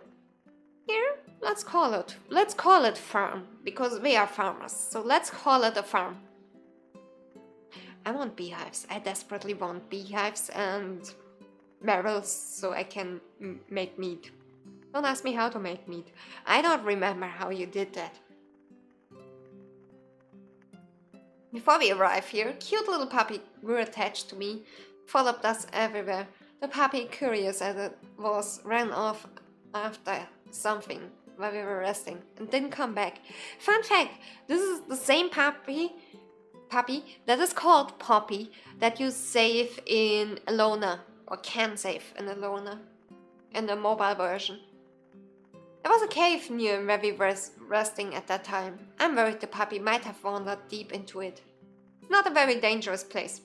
here. Let's call it farm, because we are farmers, so let's call it a farm. I want beehives. I desperately want beehives and barrels so I can make meat. Don't ask me how to make meat. I don't remember how you did that. Before we arrive here, cute little puppy grew attached to me, followed us everywhere. The puppy, curious as it was, ran off after something while we were resting and didn't come back. Fun fact, this is the same puppy that is called Poppy that you save in Alona, or can save in Alona, in the mobile version. There was a cave near where we were resting at that time. I'm worried the puppy might have wandered deep into it. It's not a very dangerous place.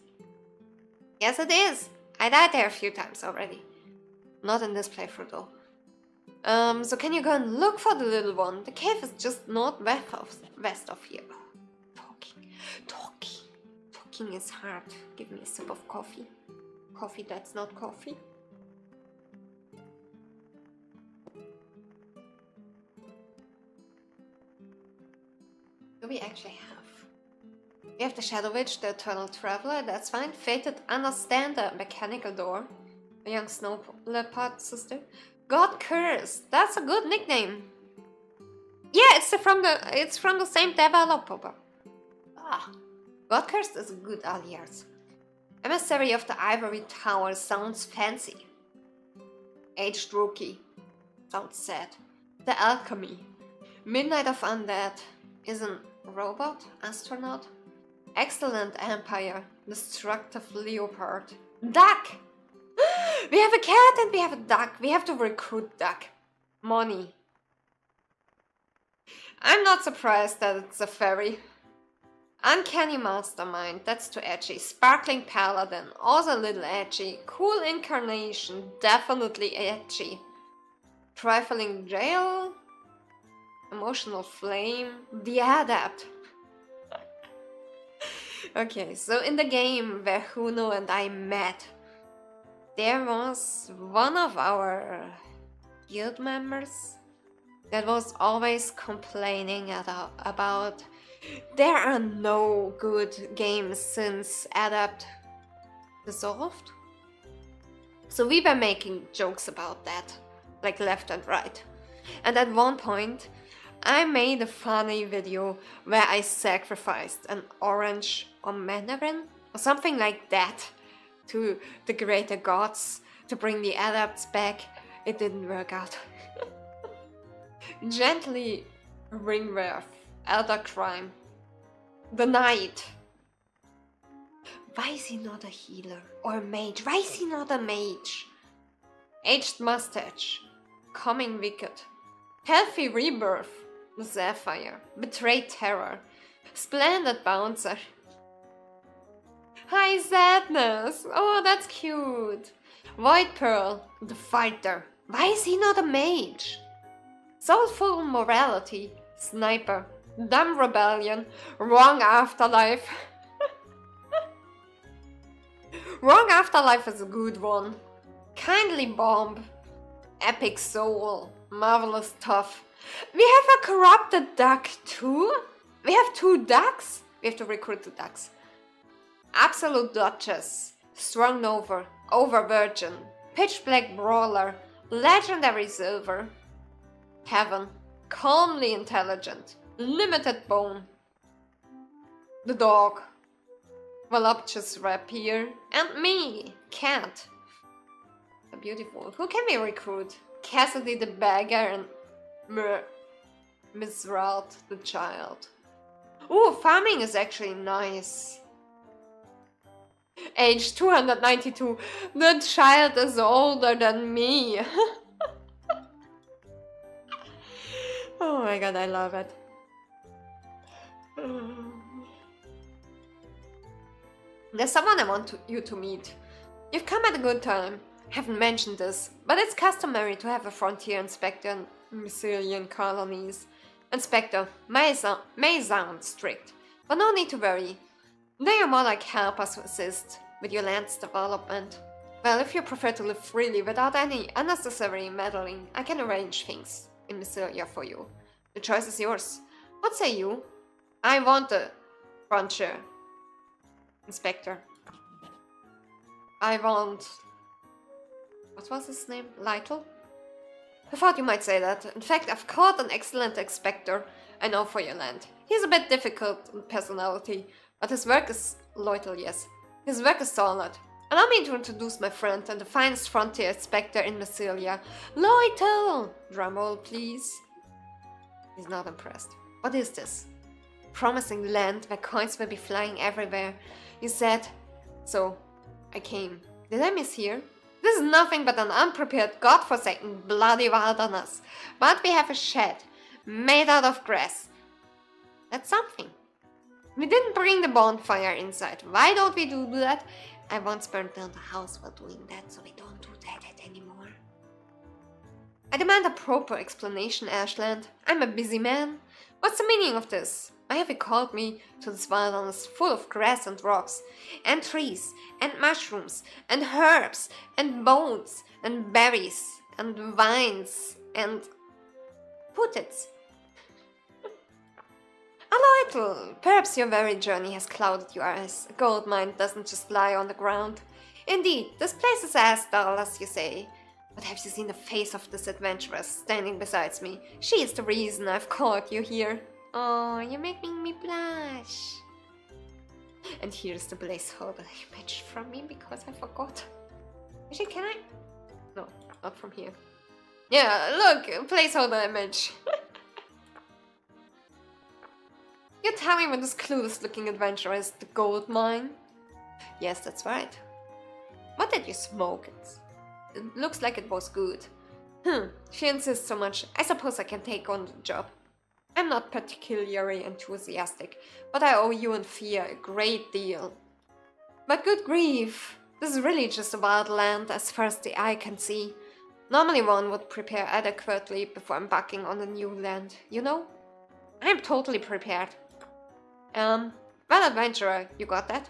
Yes, it is. I died there a few times already. Not in this playthrough though. So can you go and look for the little one? The cave is just northwest of here. Talking is hard. Give me a sip of coffee. Coffee that's not coffee. we actually have? We have the Shadow Witch, the Eternal Traveler, that's fine. Fated Understand, the Mechanical Door, a young snow leopard sister. God Cursed, that's a good nickname. Yeah, it's from the same developer. God Cursed is a good alias. Emissary of the Ivory Tower sounds fancy. Aged Rookie sounds sad. The Alchemy. Midnight of Undead is a robot, astronaut. Excellent Empire. Destructive Leopard. Duck! We have a cat and we have a duck. We have to recruit duck. Money. I'm not surprised that it's a fairy. Uncanny Mastermind, that's too edgy. Sparkling Paladin, also a little edgy. Cool Incarnation, definitely edgy. Trifling Jail. Emotional Flame. The Adept. Okay, so in the game where Huno and I met, there was one of our guild members that was always complaining about there are no good games since Adept dissolved. So we were making jokes about that, like left and right. And at one point, I made a funny video where I sacrificed an orange or mandarin or something like that to the greater gods to bring the adepts back. It didn't work out. Gently Ringworth, Elder Crime, the Knight. Why is he not a healer or a mage? Why is he not a mage? Aged Mustache, Coming Wicked, Healthy Rebirth, the Sapphire, Betrayed Terror, Splendid Bouncer. Hi Sadness, oh that's cute. Void Pearl, the Fighter. Why is he not a mage? Soulful Morality, Sniper, Dumb Rebellion, Wrong Afterlife. Wrong Afterlife is a good one. Kindly Bomb, Epic Soul, Marvelous Tough. We have a corrupted duck too? We have 2 ducks? We have to recruit the ducks. Absolute Duchess, Strong Nova, Over Virgin, Pitch Black Brawler, Legendary Silver, Heaven, Calmly Intelligent, Limited Bone, the Dog, Voluptuous Rapier, and me, Cat. Beautiful. Who can we recruit? Cassidy the Beggar and Misralt the Child. Ooh, farming is actually nice. Age 292. The child is older than me. Oh my god, I love it. There's someone I want you to meet. You've come at a good time. Haven't mentioned this, but it's customary to have a frontier inspector in Mycelian colonies. Inspector may sound strict, but no need to worry. They are more like helpers who assist with your land's development. Well, if you prefer to live freely without any unnecessary meddling, I can arrange things in Mycelia for you. The choice is yours. What say you? I want the frontier inspector. I want... What was his name? Lytle? I thought you might say that. In fact, I've caught an excellent inspector I know for your land. He's a bit difficult in personality, but his work is loyal, yes. His work is solid. Allow me to introduce my friend and the finest frontier inspector in Mycelia. Loyal! Drumroll, please. He's not impressed. What is this? Promising land where coins will be flying everywhere. You said. So, I came. Did I miss here? This is nothing but an unprepared, godforsaken, bloody wilderness. But we have a shed, made out of grass. That's something. We didn't bring the bonfire inside. Why don't we do that? I once burned down the house while doing that, so we don't do that anymore. I demand a proper explanation, Ashland. I'm a busy man. What's the meaning of this? Why have you called me to this wilderness full of grass and rocks, and trees, and mushrooms, and herbs, and bones, and berries, and vines, and puttets? Allow Lyrtle, perhaps your very journey has clouded your eyes. A gold mine doesn't just lie on the ground. Indeed, this place is as dull as you say. But have you seen the face of this adventurer standing beside me? She is the reason I've caught you here. Oh, you're making me blush. And here's the placeholder image from me because I forgot. Actually, can I? No, not from here. Yeah, look, placeholder image. You're telling me this clueless looking adventurer is the gold mine? Yes, that's right. What did you smoke? It looks like it was good. She insists so much. I suppose I can take on the job. I'm not particularly enthusiastic, but I owe you and Fia a great deal. But good grief, this is really just a wild land as far as the eye can see. Normally one would prepare adequately before embarking on a new land, you know? I'm totally prepared. Well, adventurer, you got that?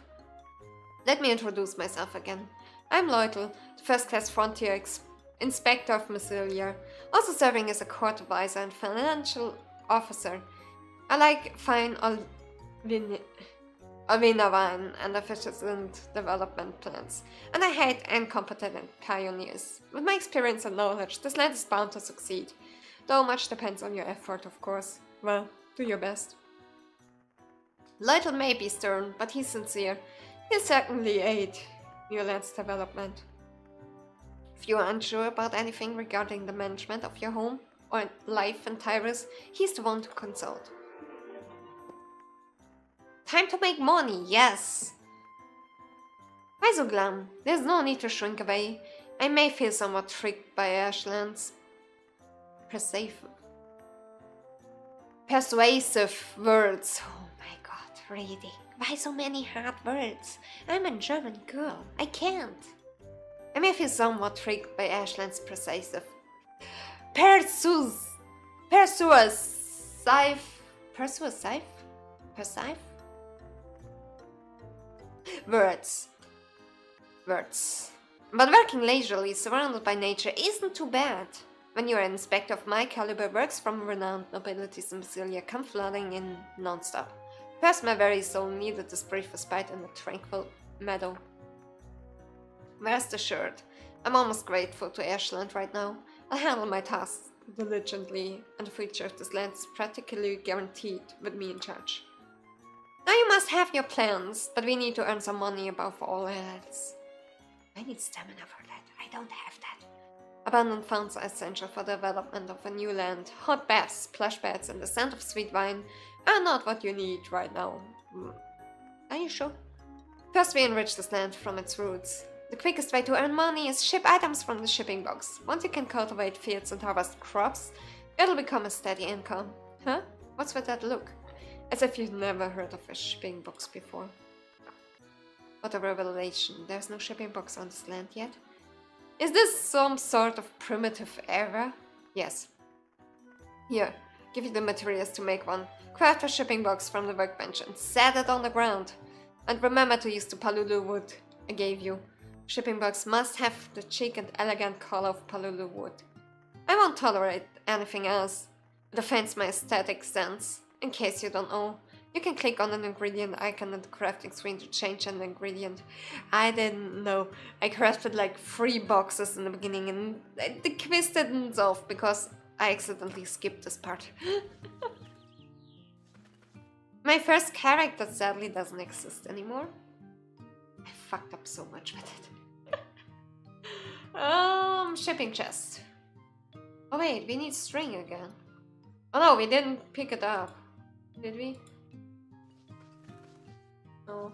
Let me introduce myself again. I'm Lyrtle, the first-class frontier inspector of Massilia, also serving as a court advisor and financial officer. I like fine Alvina wine and efficient development plans, and I hate incompetent pioneers. With my experience and knowledge, this land is bound to succeed, though much depends on your effort, of course. Well, do your best. Lyrtle may be stern, but he's sincere. He'll certainly aid your land's development. If you are unsure about anything regarding the management of your home or life in Tyrus, he's the one to consult. Time to make money, yes! Why so glum? There's no need to shrink away. I may feel somewhat tricked by Ashland's persuasive words. Oh my god, really? Why so many hard words? I'm a German girl. I can't. I may feel somewhat tricked by Ashland's persuasive words. But working leisurely, surrounded by nature, isn't too bad. When you're an inspector of my caliber, works from renowned nobilities in Massilia come flooding in non-stop. Perhaps my very soul needed this brief respite in a tranquil meadow. Rest assured, I'm almost grateful to Ashland right now. I'll handle my tasks diligently, and the future of this land is practically guaranteed with me in charge. Now you must have your plans, but we need to earn some money above all else. I need stamina for that. I don't have that. Abundant funds are essential for the development of a new land. Hot baths, splash pads, and the scent of sweet wine are not what you need right now. Are you sure? First we enrich this land from its roots. The quickest way to earn money is ship items from the shipping box. Once you can cultivate fields and harvest crops, it'll become a steady income. Huh? What's with that look? As if you've never heard of a shipping box before. What a revelation. There's no shipping box on this land yet. Is this some sort of primitive era? Yes. Here, give you the materials to make one. Craft a shipping box from the workbench and set it on the ground. And remember to use the palulu wood I gave you. Shipping box must have the chic and elegant color of palulu wood. I won't tolerate anything else. It offends my aesthetic sense. In case you don't know, you can click on an ingredient icon at the crafting screen to change an ingredient. I didn't know. I crafted like 3 boxes in the beginning and the quiz didn't solve because I accidentally skipped this part. My first character sadly doesn't exist anymore. I fucked up so much with it. Shipping chest. Oh wait, we need string again. Oh no, we didn't pick it up. Did we? No.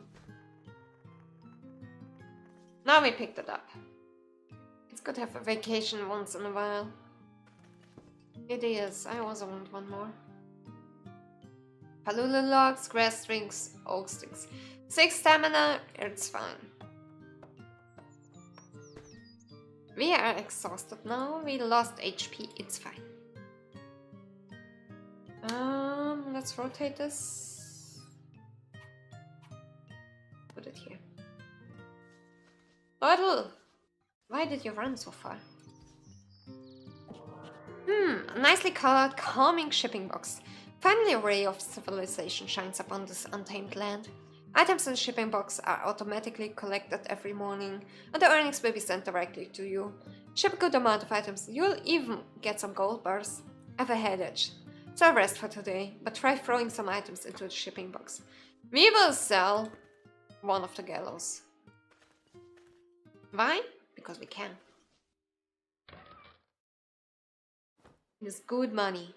Now we picked it up. It's good to have a vacation once in a while. It is. I also want one more. Palulu logs, grass strings, oak sticks. 6 stamina, it's fine. We are exhausted now. We lost HP, it's fine. Let's rotate this. Put it here. Lyrtle! Why did you run so far? A nicely colored, calming shipping box. Finally, a ray of civilization shines upon this untamed land. Items in the shipping box are automatically collected every morning, and the earnings will be sent directly to you. Ship a good amount of items, you'll even get some gold bars. I've a headache, so I rest for today, but try throwing some items into the shipping box. We will sell one of the gallows. Why? Because we can. It's good money.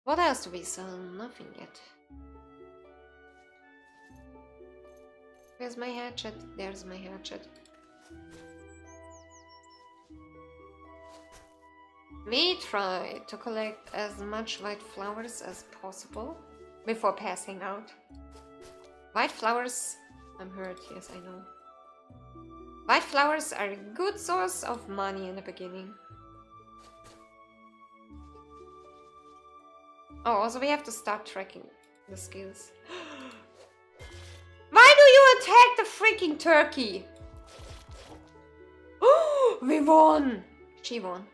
What else do we sell? Nothing yet. Where's my hatchet? There's my hatchet. We try to collect as much white flowers as possible before passing out. White flowers... I'm hurt, yes I know. White flowers are a good source of money in the beginning. Oh, also we have to start tracking the skills. Why do you attack the freaking turkey? Oh, we won! She won.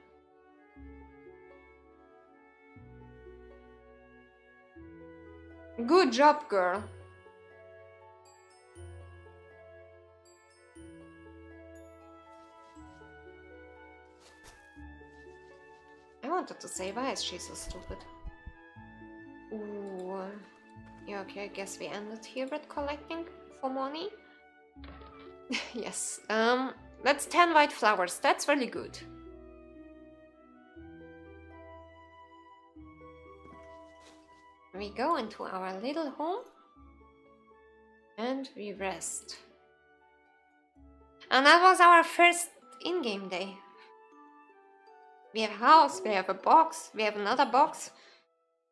Good job, girl. I wanted to say, why is she so stupid? Ooh. Yeah, okay, I guess we ended here with collecting for money. Yes. That's 10 white flowers. That's really good. We go into our little home and we rest. And that was our first in-game day. We have a house, we have a box, we have another box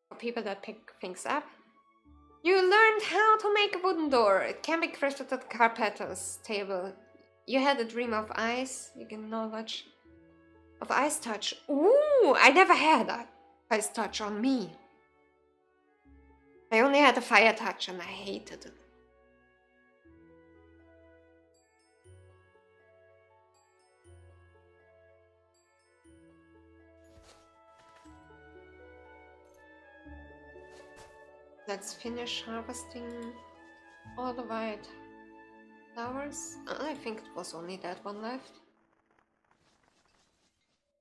for people that pick things up. You learned how to make a wooden door. It can be crafted at the carpenter's table. You had a dream of ice. You get knowledge of ice touch. Ooh, I never had that ice touch on me. I only had a fire touch and I hated it. Let's finish harvesting all the white flowers. I think it was only that one left.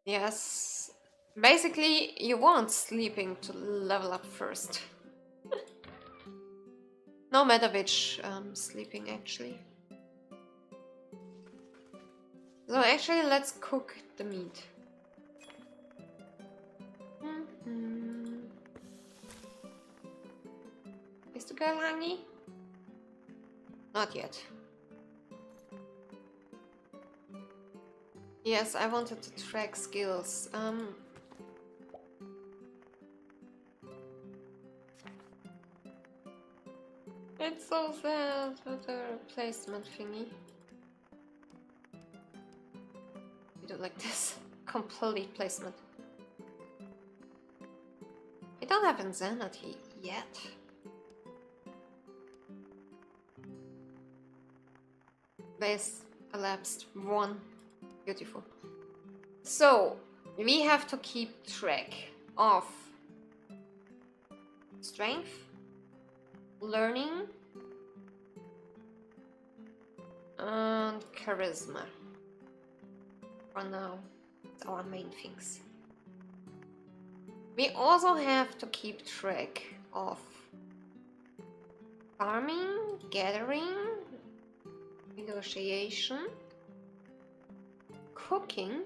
Yes. Basically, you want sleeping to level up first. No matter which sleeping, actually. So actually, let's cook the meat. Is the girl hungry? Not yet. Yes, I wanted to track skills. It's so sad with the replacement thingy. We do like this. Complete placement. We don't have insanity yet. Base elapsed 1. Beautiful. So, we have to keep track of strength, learning, and charisma. For now, it's our main things. We also have to keep track of farming, gathering, negotiation, cooking,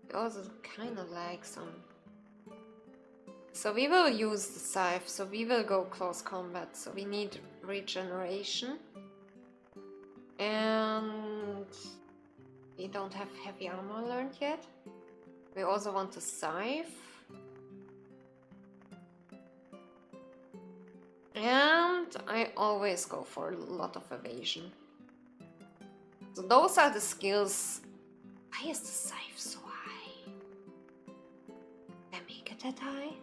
we also kind of like some. So we will use the scythe, so we will go close combat, so we need regeneration. And we don't have heavy armor learned yet. We also want a scythe. And I always go for a lot of evasion. So those are the skills. Why is the scythe so high? Did I make it that high?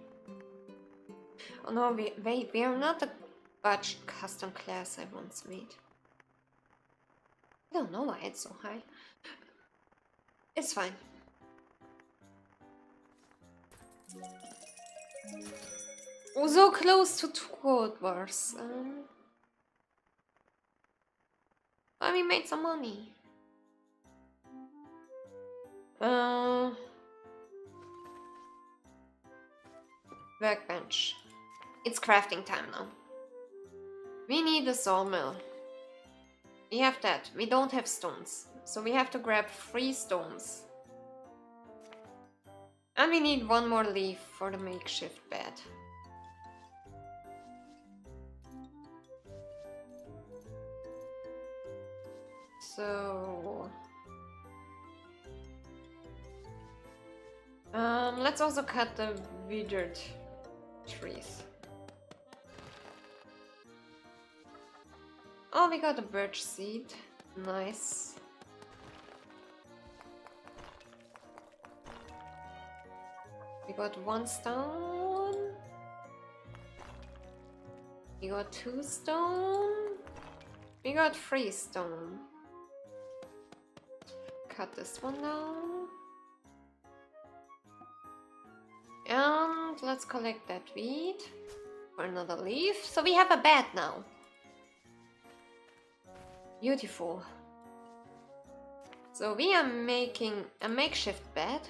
Oh no, wait, we are not a budget custom class I once made. I don't know why it's so high. It's fine. Oh, so close to 2 gold bars. But we made some money. Workbench. It's crafting time now. We need a sawmill. We have that. We don't have stones. So we have to grab 3 stones. And we need 1 more leaf for the makeshift bed. So... let's also cut the withered trees. Oh, we got a birch seed. Nice. We got 1 stone. We got 2 stone. We got 3 stone. Cut this one down. And let's collect that wheat for another leaf. So we have a bed now. Beautiful. So we are making a makeshift bed.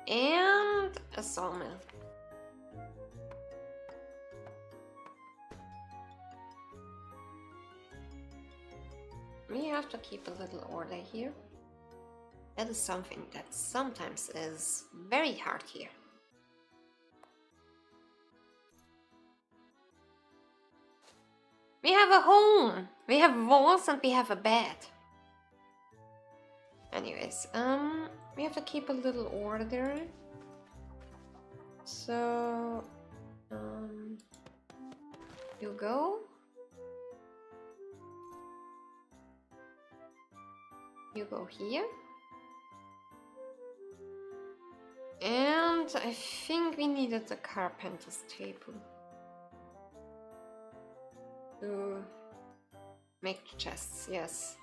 And a sawmill. We have to keep a little order here. That is something that sometimes is very hard here. We have a home! We have walls and we have a bed. Anyways, we have to keep a little order. So, you go. You go here. And I think we needed a carpenter's table to make the chests, yes.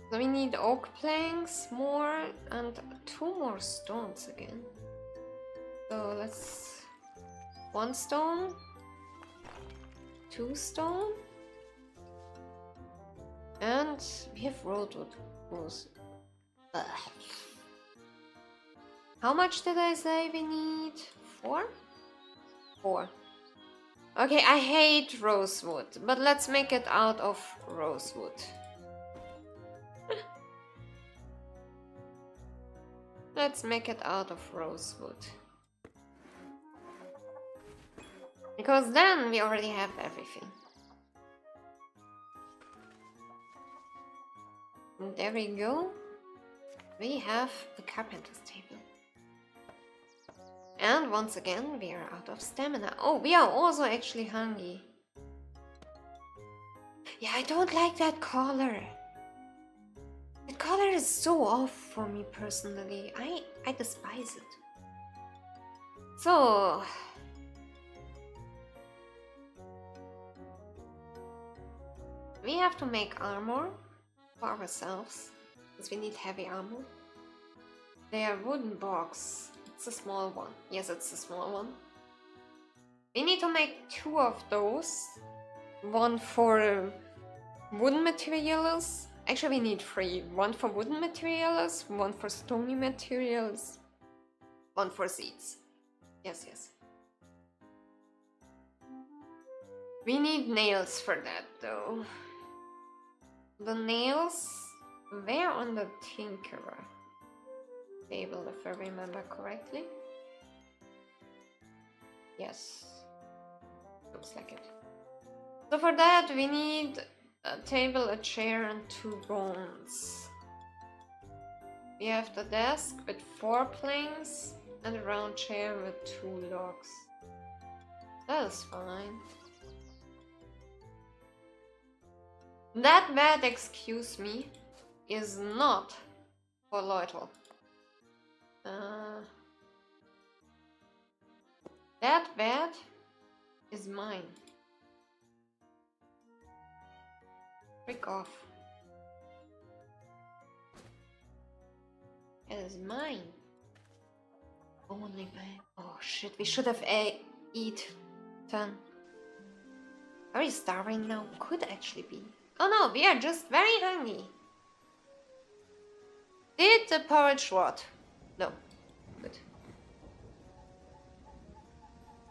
So we need oak planks more and 2 more stones again. So let's 1 stone, 2 stone, and we have rosewood. How much did I say we need? 4? 4. Okay, I hate rosewood, but let's make it out of rosewood. Let's make it out of rosewood. Because then we already have everything. And there we go. We have the carpenter's table. And once again, we are out of stamina. Oh, we are also actually hungry. Yeah, I don't like that color. That color is so off for me personally. I despise it. So... we have to make armor for ourselves. Because we need heavy armor. They are wooden box. It's a small one. Yes, it's a small one. We need to make 2 of those. 1 for wooden materials. Actually, we need 3. 1 for wooden materials, 1 for stony materials, 1 for seeds. Yes, yes. We need nails for that, though. The nails were on the tinkerer table, if I remember correctly. Yes, looks like it. So for that we need a table, a chair, and 2 bones. We have the desk with 4 planks and a round chair with 2 logs. That is fine. That bed, excuse me, is not for Leutel. That bed is mine. Freak off. is mine. Only by... Oh shit, we should have eaten. Are we starving now? Could actually be. Oh no, we are just very hungry. Did the porridge rot? No. Good.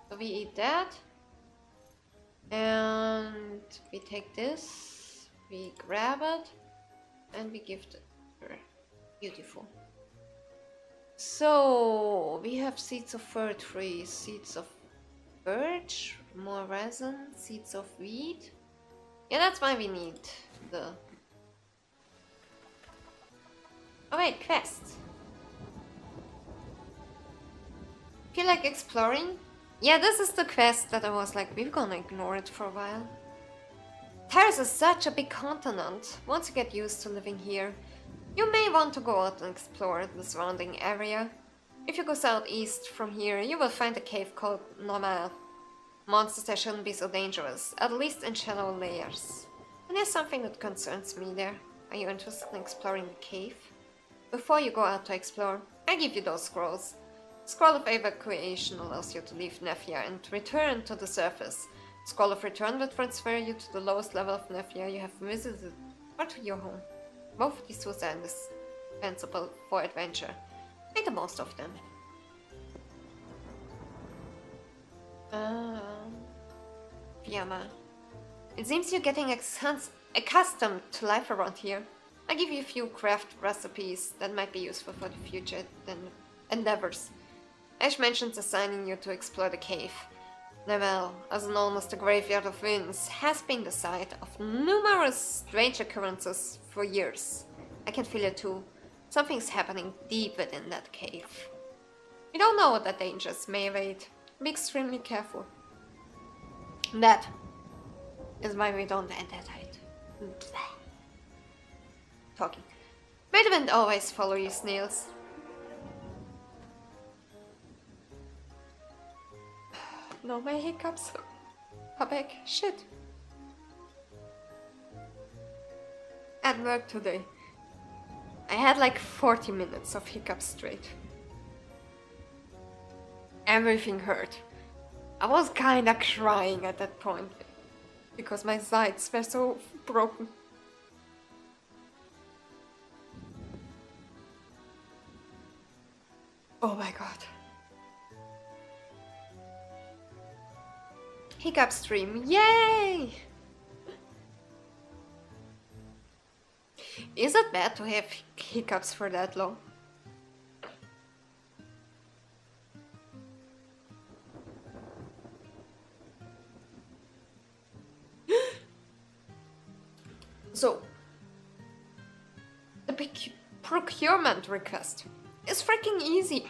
So we eat that. And we take this. We grab it. And we give it her. Beautiful. So we have seeds of fir tree, seeds of birch, more resin, seeds of wheat. Yeah, that's why we need the... Oh wait, quests. Feel like exploring? Yeah, this is the quest that I was like, we're gonna ignore it for a while. Terrace is such a big continent. Once you get used to living here, you may want to go out and explore the surrounding area. If you go southeast from here, you will find a cave called ᵐᵉᵒévŊ. Monsters there shouldn't be so dangerous, at least in shallow layers. And there's something that concerns me there. Are you interested in exploring the cave? Before you go out to explore, I give you those scrolls. Scroll of Evacuation allows you to leave Nefia and return to the surface. Scroll of Return will transfer you to the lowest level of Nefia you have visited, or to your home. Both of these tools are indispensable for adventure. Make the most of them. Fiamma. It seems you're getting accustomed to life around here. I'll give you a few craft recipes that might be useful for the future endeavors. Ash mentions assigning you to explore the cave. ᵐᵉᵒévঁ, also known as the Graveyard of Winds, has been the site of numerous strange occurrences for years. I can feel it too. Something's happening deep within that cave. We don't know what the dangers may await. Be extremely careful. That is why we don't enter it. Talking. May the wind always follow you, snails. No, my hiccups are back. Shit. At work today, I had like 40 minutes of hiccups straight. Everything hurt. I was kinda crying at that point because my sides were so broken. Oh my god. Hiccup stream, yay! Is it bad to have hiccups for that long? So, the procurement request is freaking easy.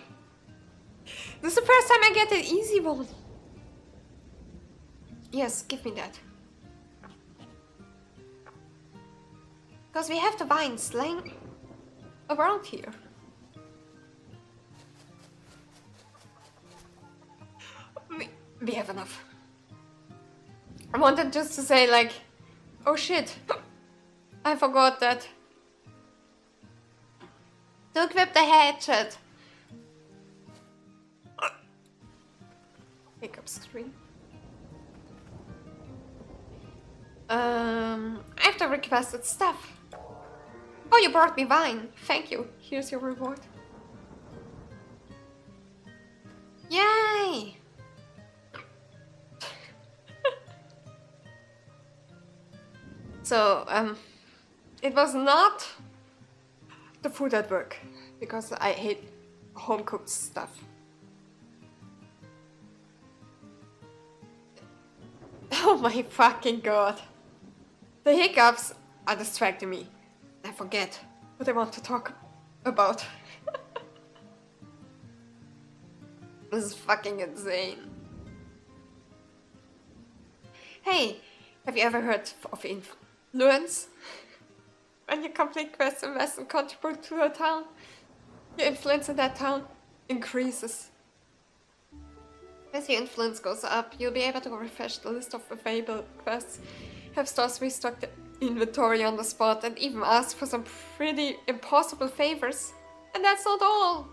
This is the first time I get an easy one. Yes, give me that. Because we have the vines laying around here. We have enough. I wanted just to say like, oh shit, I forgot that. To equip the hatchet. Hiccup screen. I have the requested stuff. Oh, you brought me wine. Thank you. Here's your reward. Yay! So, it was not the food at work, because I hate home-cooked stuff. Oh my fucking god. The hiccups are distracting me. I forget what I want to talk about. This is fucking insane. Hey, have you ever heard of influence? When you complete quests, invest and contribute to a town, your influence in that town increases. As your influence goes up, you'll be able to refresh the list of available quests, have stores restock the inventory on the spot, and even ask for some pretty impossible favors. And that's not all.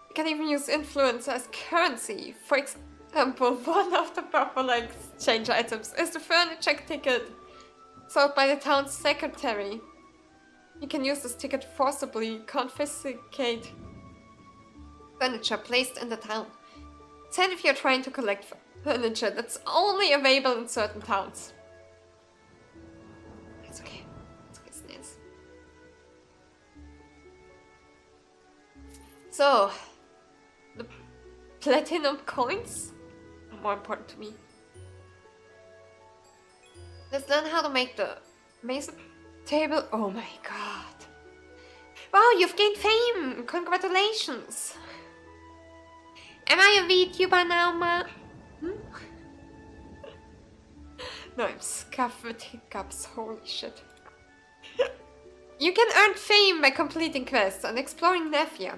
You can even use influence as currency. For example, one of the popular exchange items is the furniture ticket sold by the town's secretary. You can use this ticket to forcibly confiscate furniture placed in the town. Said if you're trying to collect furniture that's only available in certain towns. It's okay. It's okay, snails. So, the platinum coins are more important to me. Let's learn how to make the mason table. Oh my god. Wow, you've gained fame! Congratulations! Am I a VTuber now, ma? No, I'm scuffed with hiccups. Holy shit. You can earn fame by completing quests and exploring Nefia.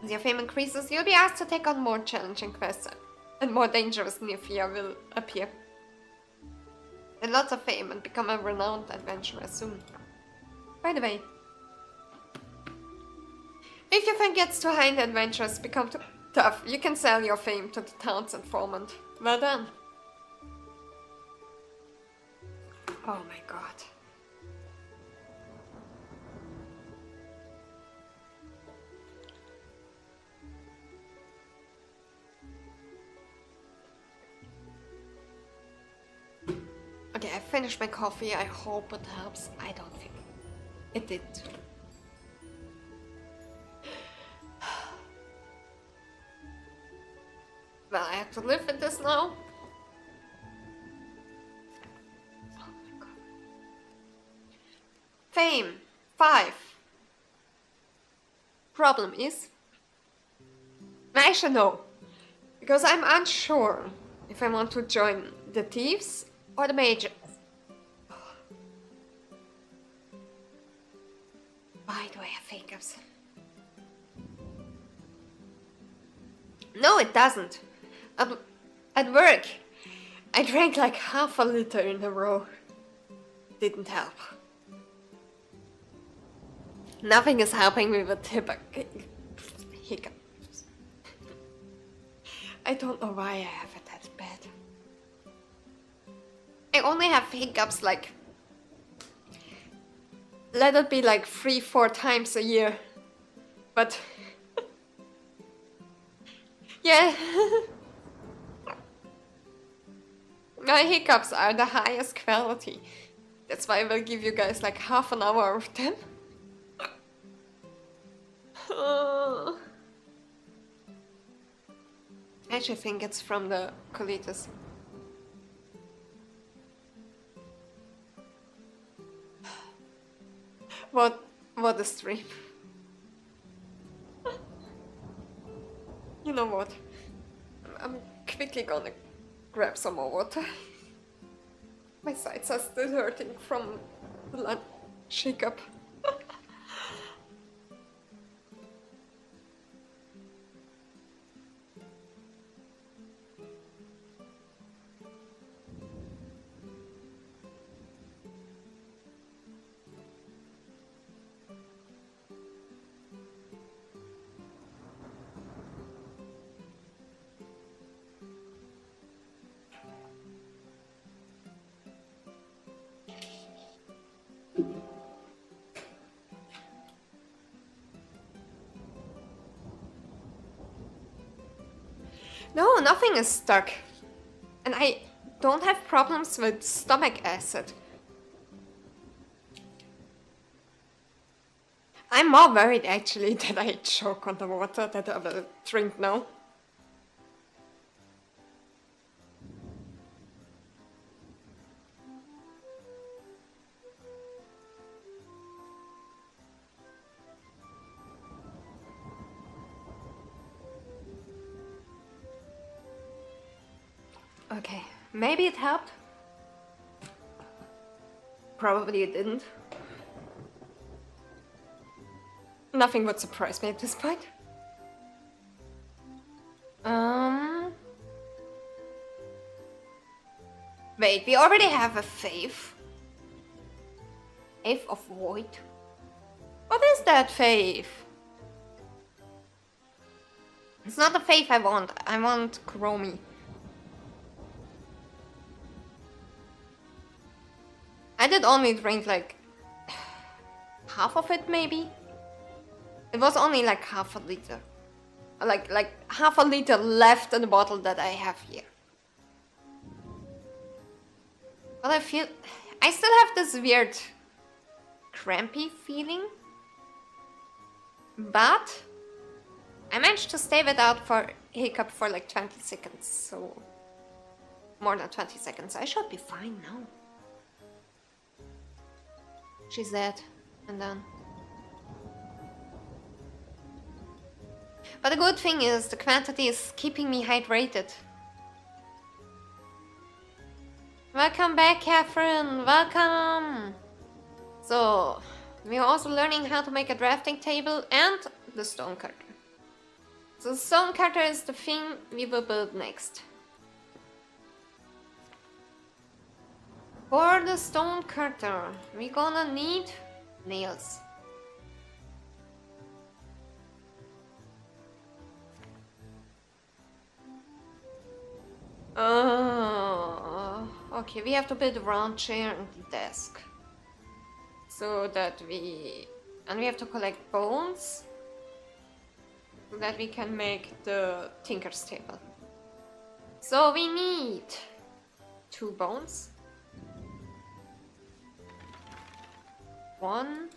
As your fame increases, you'll be asked to take on more challenging quests, and more dangerous Nefia will appear. And lots of fame and become a renowned adventurer soon. By the way, if your fame gets too high and the adventures become too tough, you can sell your fame to the town's informant. Well done. Oh my god. Okay, I finished my coffee. I hope it helps. I don't think it did. Well, I have to live with this now. Oh my god. Fame 5. Problem is, actually no, because I'm unsure if I want to join the thieves or the mages. Why do I have hiccups? No, it doesn't. At work, I drank like half a liter in a row. Didn't help. Nothing is helping me with hiccups. I don't know why I have it that bad. I only have hiccups like, let it be like 3-4 times a year. But yeah. My hiccups are the highest quality. That's why I will give you guys like half an hour of them. I actually think it's from the colitis. What a stream. You know what? I'm quickly gonna grab some more water. My sides are still hurting from the lunch hiccup. No, nothing is stuck. And I don't have problems with stomach acid. I'm more worried actually that I choke on the water that I will drink now. Okay, maybe it helped. Probably it didn't. Nothing would surprise me at this point. Wait, we already have a faith. Faith of Void. What is that faith? It's not the faith I want. I want ᵐᵉᵒ. I did only drink like half of it, maybe. It was only like half a liter. Like half a liter left in the bottle that I have here. But I still have this weird crampy feeling. But I managed to stay without hiccup for like 20 seconds, so more than 20 seconds. I should be fine now. She's dead, and then. But the good thing is the quantity is keeping me hydrated. Welcome back, Catherine. Welcome. So we are also learning how to make a drafting table and the stone cutter. So the stone cutter is the thing we will build next. For the stone cutter, we're gonna need nails. Okay, we have to build a round chair and desk. So that we have to collect bones so that we can make the tinker's table. So we need 2 bones. 1,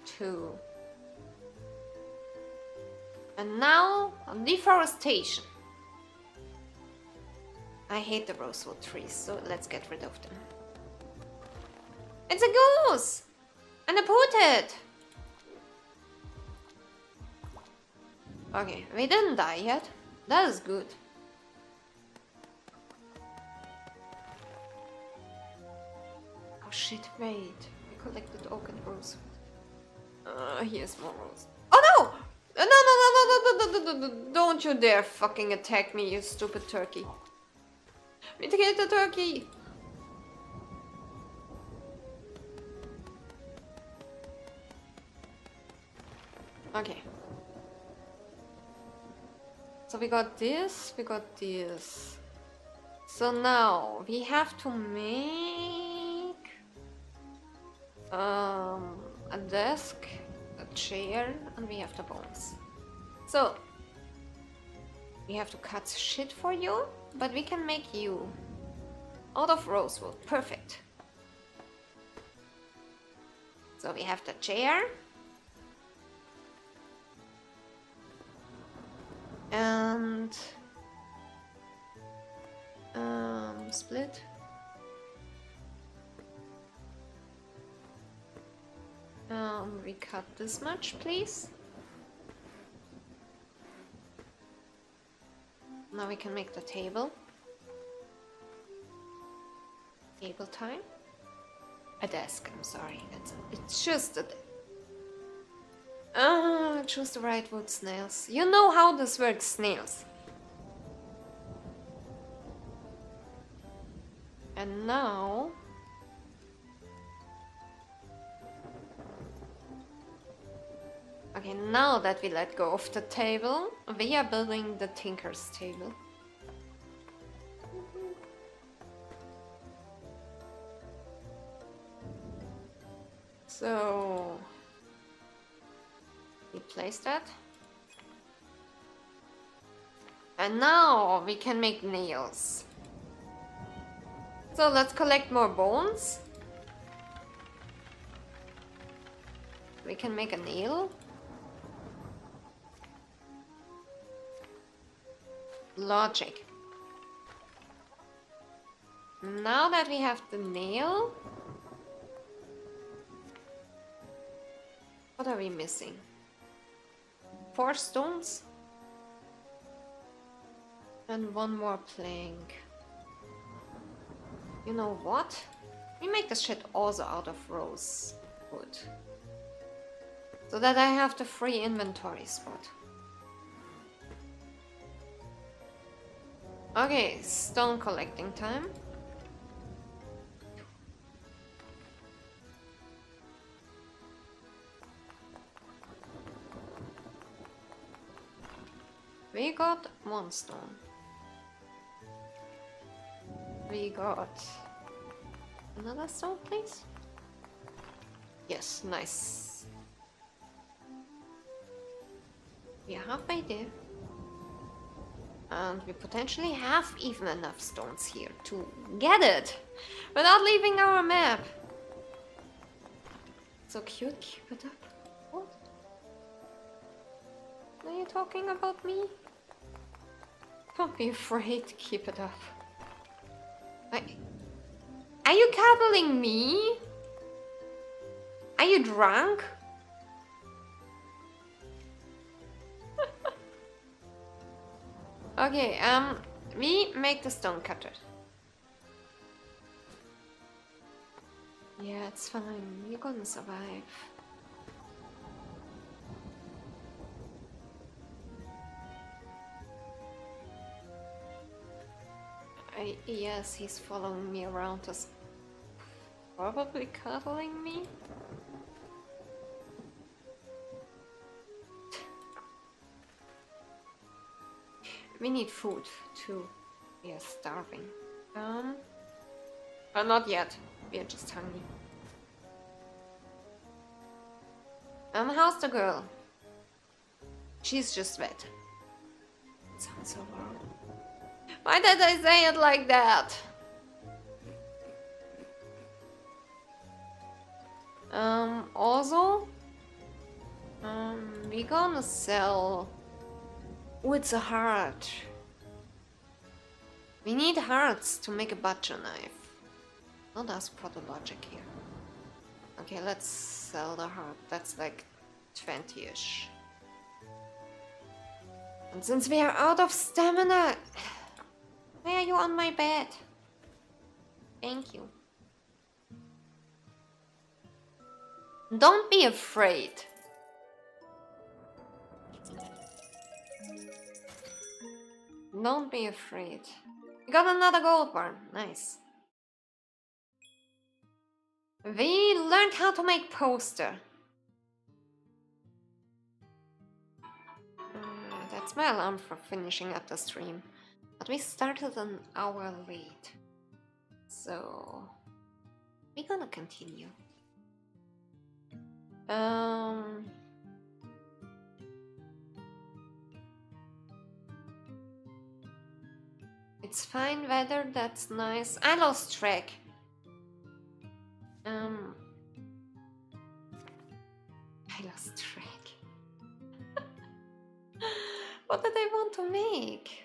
2. And now deforestation. I hate the rosewood trees, so let's get rid of them. It's a goose! And I put it! Okay, we didn't die yet. That is good. Oh shit, wait. I collected oak and rosewood. Here's more rose. Oh no! No! Don't you dare fucking attack me, you stupid turkey. Mitigate the turkey! Okay. So we got this, we got this. So now we have to make a desk, a chair, and we have the bones. So we have to cut shit for you, but we can make you out of rosewood. Perfect. So we have the chair. And split. We cut this much, please. Now we can make the table. Table time. A desk, I'm sorry. It's just a... choose the right wood, snails. You know how this works, snails. And now... Okay, now that we let go of the table, we are building the tinker's table. So... we place that. And now we can make nails. So let's collect more bones. We can make a nail. Logic. Now that we have the nail, what are we missing? 4 stones and 1 more plank. You know what? We make this shit also out of rose wood, so that I have the free inventory spot. Okay, stone collecting time. We got 1 stone. We got another stone, please. Yes, nice. We are halfway there. And we potentially have even enough stones here to get it without leaving our map. So cute, keep it up. What? Are you talking about me? Don't be afraid, keep it up. Are you cuddling me? Are you drunk? Okay, we make the stone cutter. Yeah, it's fine. You're gonna survive. Yes, he's following me around us. Probably cuddling me? We need food too. We are starving. But not yet. We are just hungry. How's the girl? She's just wet. It sounds so wrong. Why did I say it like that? Also, we gonna sell. Oh, it's a heart. We need hearts to make a butcher knife. Not ask for the logic here. Okay, let's sell the heart. That's like 20-ish. And since we are out of stamina... Why are you on my bed? Thank you. Don't be afraid. Don't be afraid. We got another gold bar. Nice. We learned how to make poster. That's my alarm for finishing up the stream. But we started an hour late. So... we're gonna continue. It's fine weather, that's nice. I lost track. I lost track. What did I want to make?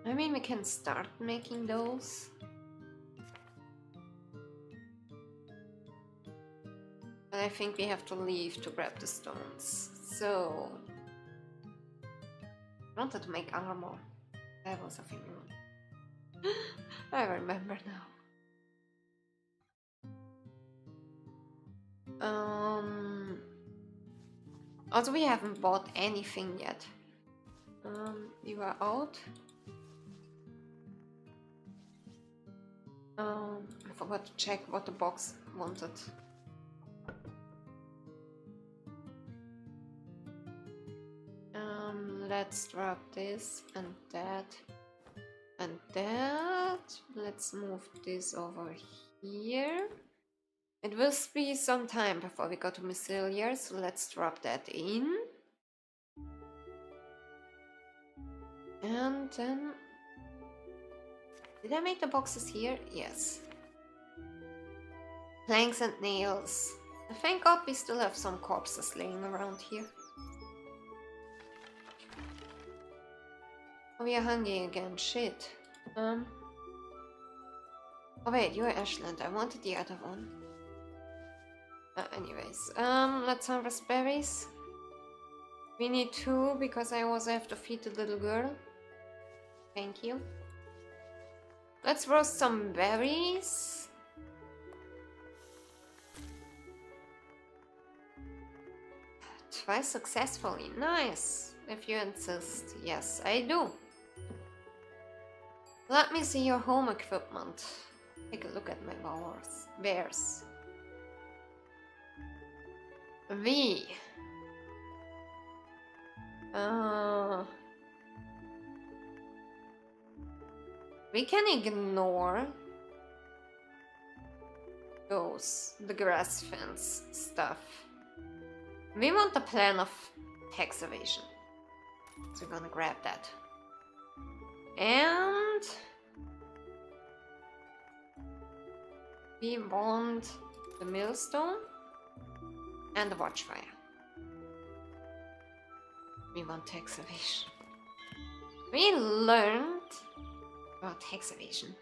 I mean, we can start making those. But I think we have to leave to grab the stones. So... I wanted to make armor. That was a thing. I remember now. Also, we haven't bought anything yet. You are out. I forgot to check what the box wanted. Let's drop this and that and that. Let's move this over here. It will be some time before we go to Mycelia, so let's drop that in. And then... did I make the boxes here? Yes. Planks and nails. Thank God we still have some corpses laying around here. Oh, we are hungry again, shit. Oh wait, you're Ashland, I wanted the other one. Anyways, let's harvest berries. We need 2 because I also have to feed the little girl. Thank you. Let's roast some berries. Twice successfully, nice. If you insist, yes, I do. Let me see your home equipment. Take a look at my bears. We can ignore the grass fence stuff. We want the plan of tax evasion. So we're gonna grab that. And we want the millstone and the watchfire. We want tax evasion. We learned about tax evasion.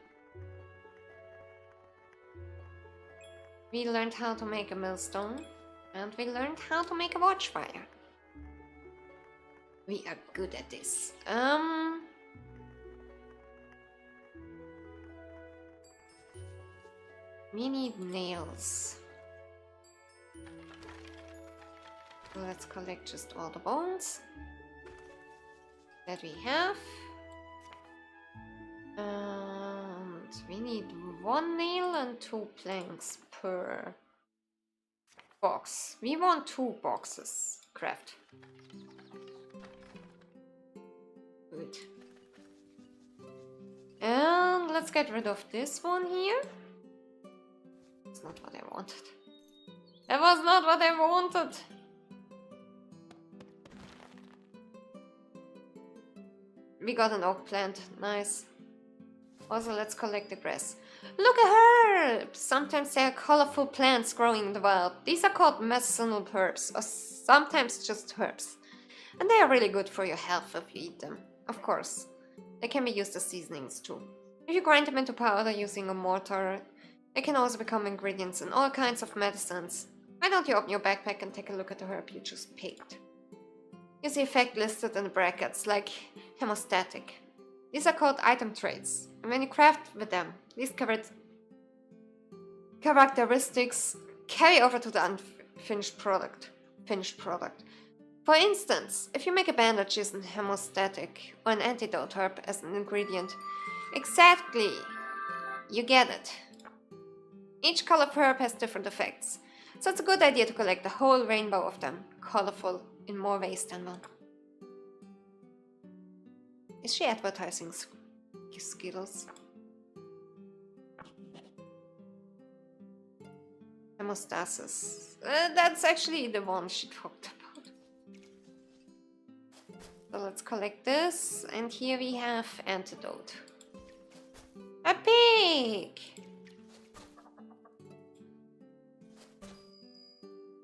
We learned how to make a millstone, and we learned how to make a watchfire. We are good at this. We need nails. Let's collect just all the bones that we have. And we need 1 nail and 2 planks per box. We want 2 boxes. Craft. Good. And let's get rid of this one here. That's not what I wanted. That was not what I wanted. We got an oak plant. Nice. Also, let's collect the grass. Look at herbs! Sometimes they are colorful plants growing in the wild. These are called medicinal herbs, or sometimes just herbs. And they are really good for your health if you eat them. Of course. They can be used as seasonings too. If you grind them into powder using a mortar, they can also become ingredients in all kinds of medicines. Why don't you open your backpack and take a look at the herb you just picked? Use the effect listed in the brackets, like hemostatic. These are called item traits, and when you craft with them, these characteristics carry over to the finished product. For instance, if you make a bandage using hemostatic or an antidote herb as an ingredient, exactly, you get it. Each color of herb has different effects, so it's a good idea to collect the whole rainbow of them, colorful in more ways than one. Is she advertising Skittles? Hemostasis. That's actually the one she talked about. So let's collect this, and here we have antidote. A pig!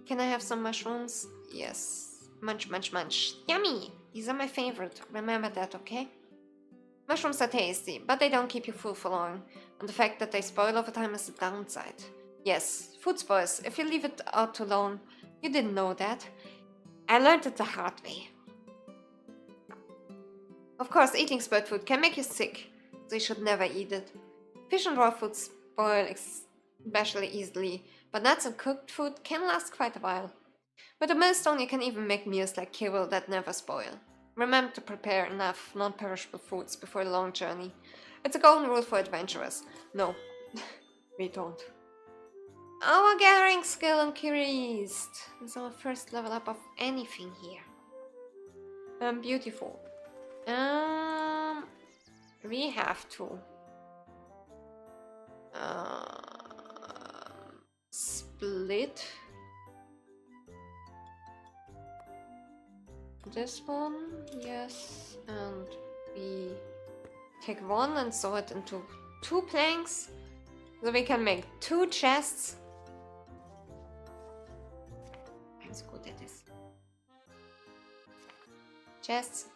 Can I have some mushrooms? Yes. Munch, munch, munch. Yummy! These are my favorite. Remember that, okay? Mushrooms are tasty, but they don't keep you full for long. And the fact that they spoil over time is the downside. Yes, food spoils if you leave it out too long. You didn't know that. I learned it the hard way. Of course, eating spoiled food can make you sick, so you should never eat it. Fish and raw food spoil especially easily, but nuts and cooked food can last quite a while. With a millstone you can even make meals like kibble that never spoil. Remember to prepare enough non-perishable foods before a long journey. It's a golden rule for adventurers. No, we don't. Our gathering skill increased. It's our first level up of anything here. Beautiful. We have to split this one, yes, and we take one and sew it into 2 planks, so we can make 2 chests. I'm so good at this. Chests,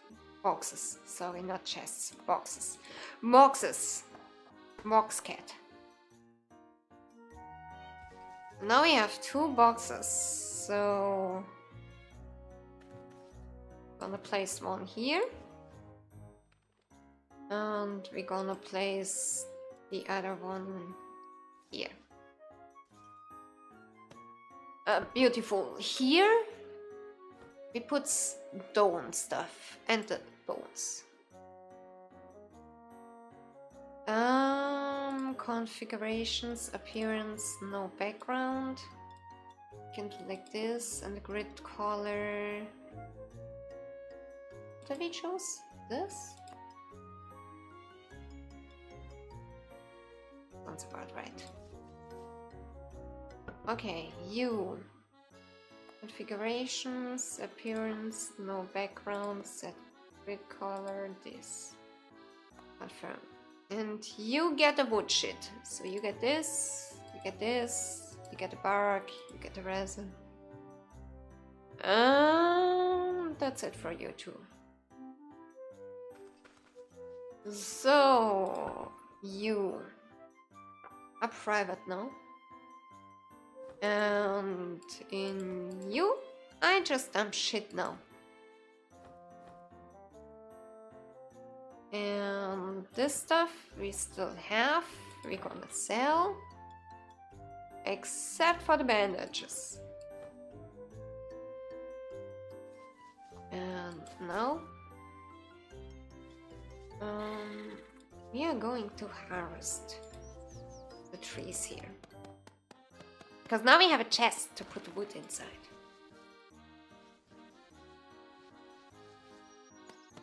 boxes. Sorry, not chests, boxes. Boxes. Box cat. Now we have 2 boxes, so gonna place one here, and we're gonna place the other one here. Beautiful. Here we put stone stuff and the bones. configurations, appearance, no background. You can do like this, and the grid color. What did we choose? This? Sounds about right. Okay, you. Configurations, appearance, no background, set grid color, this. Confirm. And you get the wood shit. So you get this, you get this, you get the bark, you get the resin. That's it for you too. So you are private now. And in you, I just dump shit now. And this stuff we still have, we're gonna sell. Except for the bandages. And now, we are going to harvest the trees here. Because now we have a chest to put wood inside.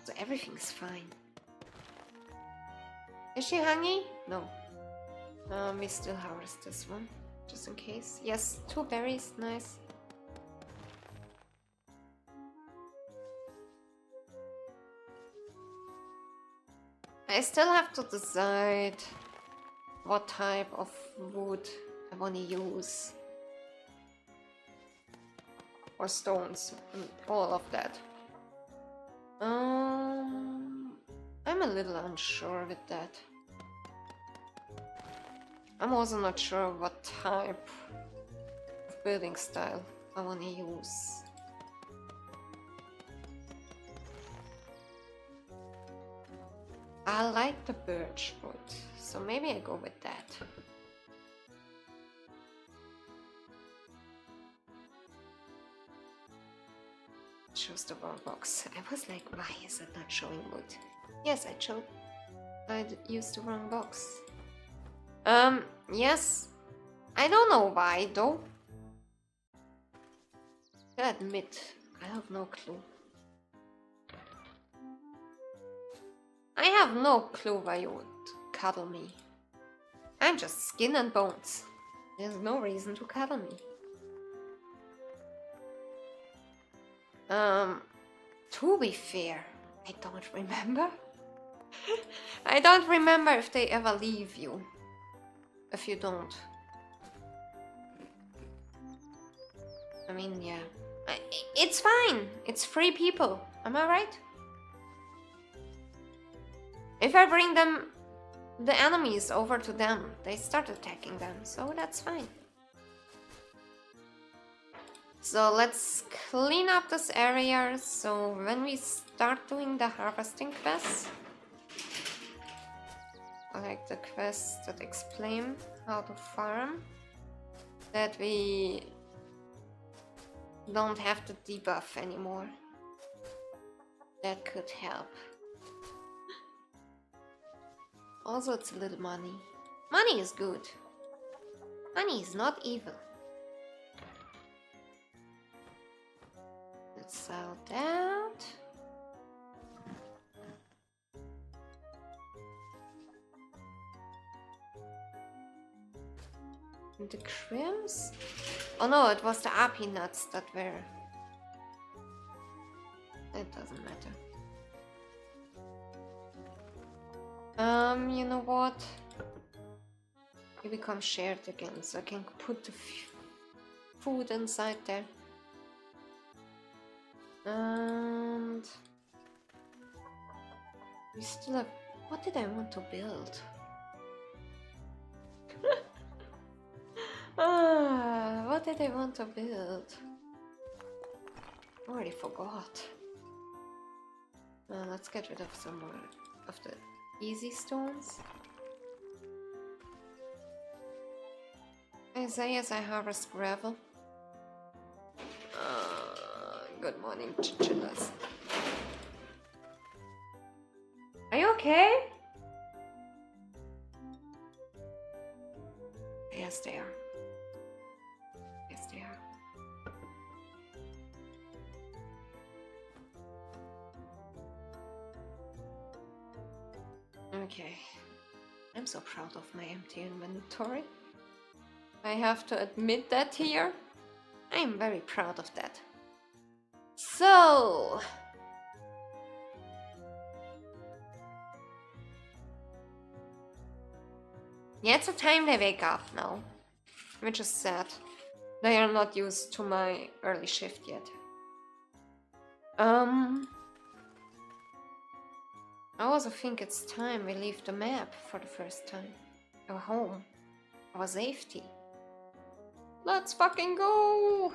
So everything's fine. Is she hungry? No. We still harvest this one, just in case. Yes, 2 berries, nice. I still have to decide what type of wood I want to use. Or stones, and all of that. I'm a little unsure with that. I'm also not sure what type of building style I want to use. I like the birch wood, so maybe I go with that. Chose the wrong box. I was like, why is it not showing wood? Yes, I used the wrong box. Yes. I don't know why though. I admit, I have no clue. I have no clue why you would cuddle me. I'm just skin and bones. There's no reason to cuddle me. To be fair, I don't remember. I don't remember if they ever leave you. If you don't. I mean, yeah. It's fine. It's free people. Am I right? If I bring them, the enemies over to them, they start attacking them. So that's fine. So let's clean up this area, so when we start doing the harvesting quests, like the quests that explain how to farm, that we don't have to debuff anymore. That could help. Also, it's a little money. Money is good. Money is not evil. Let's sell that. And the crimps? Oh no, it was the RP nuts that were... It doesn't matter. You know what? You become shared again, so I can put the food inside there. And we still have... What did I want to build? What did I want to build? I already forgot. Let's get rid of some more of the easy stones. Isaiah's I harvest gravel. Good morning, chinchillas. Are you okay? Yes, they are. Yes, they are. Okay. I'm so proud of my empty inventory. I have to admit that here. I am very proud of that. So... yeah, it's the time they wake up now. Which is sad. They are not used to my early shift yet. I also think it's time we leave the map for the first time. Our home. Our safety. Let's fucking go!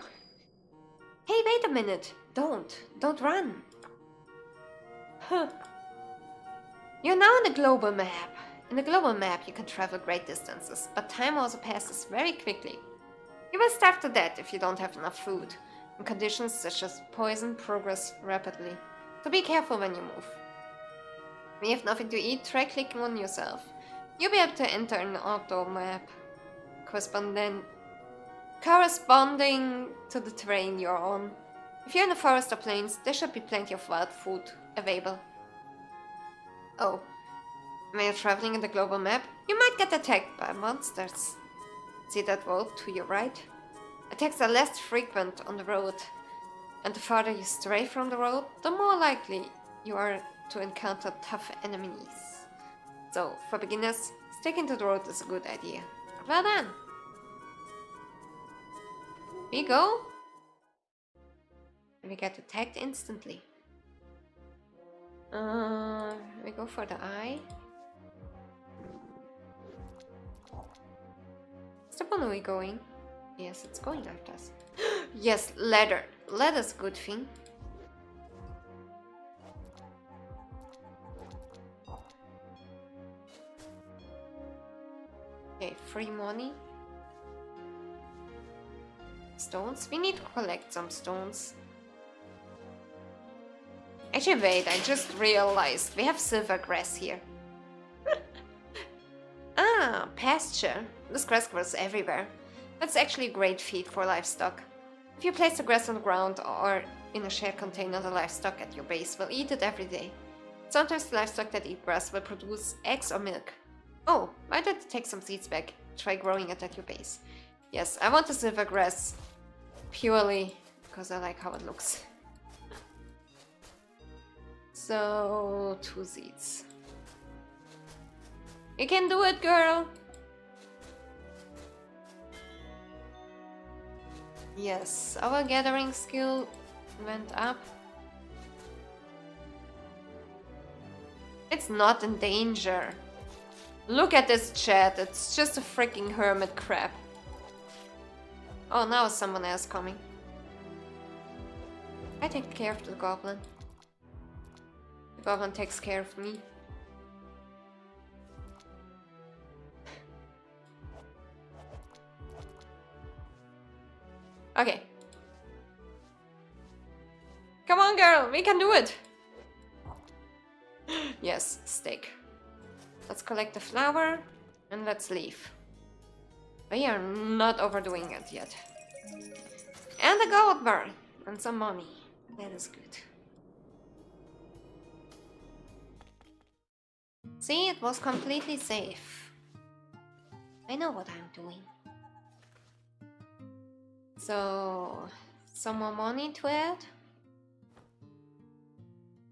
Hey, wait a minute! Don't run! Huh. You're now on the global map. In the global map you can travel great distances, but time also passes very quickly. You will starve to death if you don't have enough food, and conditions such as poison progress rapidly. So be careful when you move. When you have nothing to eat, try clicking on yourself. You'll be able to enter an auto map corresponding to the terrain you're on. If you're in the forest or plains, there should be plenty of wild food available. Oh, when you're traveling in the global map, you might get attacked by monsters. See that road to your right? Attacks are less frequent on the road, and the farther you stray from the road, the more likely you are to encounter tough enemies. So, for beginners, sticking to the road is a good idea. Well done! We go. And we get attacked instantly. We go for the eye. Is the Bonui going? Yes, it's going after us. Yes, ladder. Ladder's a good thing. Okay, free money. Stones? We need to collect some stones. Actually, wait, I just realized we have silver grass here. Ah, pasture. This grass grows everywhere. That's actually a great feed for livestock. If you place the grass on the ground or in a shared container, the livestock at your base will eat it every day. Sometimes the livestock that eat grass will produce eggs or milk. Oh, why don't you take some seeds back? Try growing it at your base. Yes, I want the silver grass purely because I like how it looks. So, 2 seeds. You can do it, girl! Yes, our gathering skill went up. It's not in danger. Look at this chat, it's just a freaking hermit crab. Oh, now someone else coming. I take care of the goblin. The goblin takes care of me. Okay. Come on, girl, we can do it! Yes, steak. Let's collect the flour and let's leave. We are not overdoing it yet. And a gold bar and some money. That is good. See, it was completely safe. I know what I'm doing. So, some more money to add.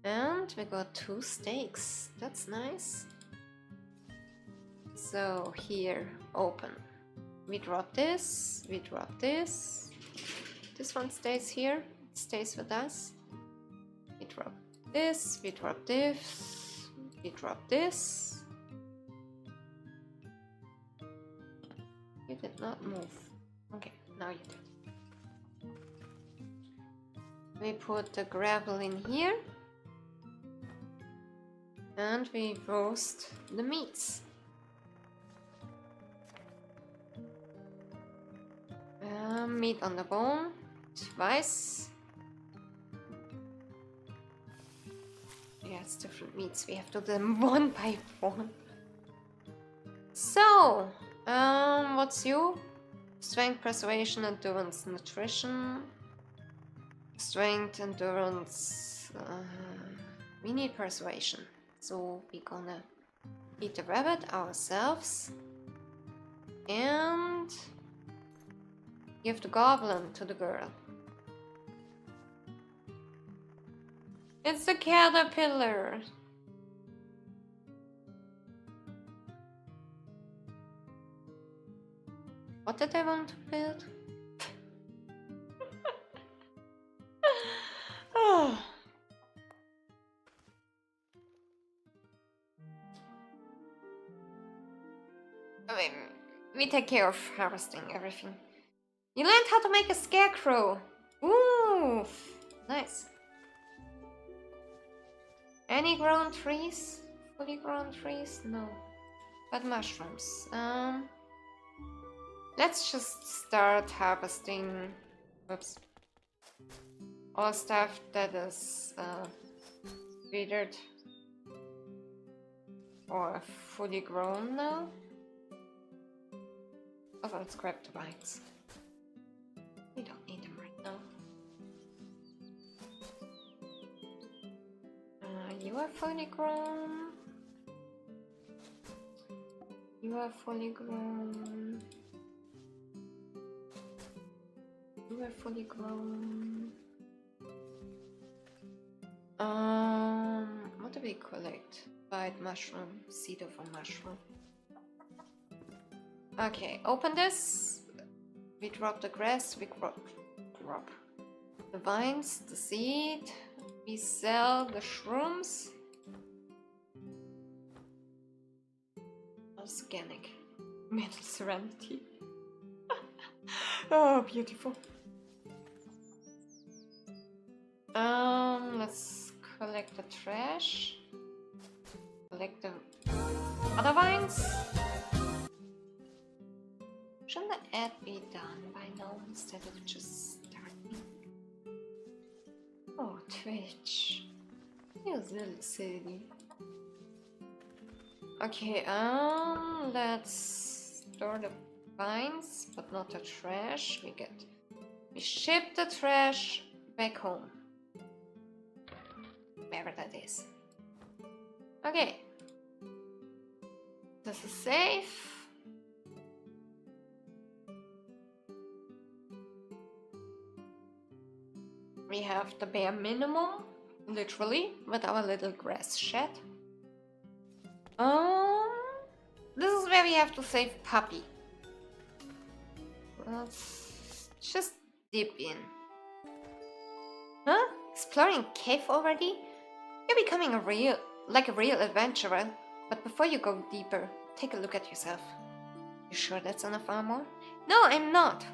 And we got 2 steaks. That's nice. So, here, open. We drop this, we drop this. This one stays here, it stays with us. We drop this, we drop this, we drop this. You did not move. Okay, now you did. We put the gravel in here. And we roast the meats. Meat on the bone, twice. Yeah, it's different meats. We have to do them one by one. So, What's you? Strength, persuasion, endurance, nutrition. Strength, endurance. We need persuasion. So we're gonna eat the rabbit ourselves. And give the goblin to the girl. It's the caterpillar. What did I want to build? Oh. I mean, we take care of harvesting everything. You learned how to make a scarecrow. Ooh, nice. Any grown trees? Fully grown trees? No. But mushrooms. Let's just start harvesting. Oops. All stuff that is withered or fully grown now. Also, let's grab the vines. We don't need them right now. You are fully grown. You are fully grown. You are fully grown. What do we collect? White mushroom, seed of a mushroom. Okay, open this. We drop the grass, we drop the vines, the seed. We sell the shrooms. Organic. Metal serenity. Oh, beautiful. Let's collect the trash. Collect the other vines. Shouldn't the ad be done by now instead of just starting? Oh, Twitch. You're little silly. Okay, let's store the vines, but not the trash. We ship the trash back home. Wherever that is. Okay. This is safe. We have the bare minimum, literally, with our little grass shed. This is where we have to save Puppy. Let's just dip in. Huh? Exploring cave already? You're becoming a real adventurer. But before you go deeper, take a look at yourself. You sure that's enough armor? No, I'm not.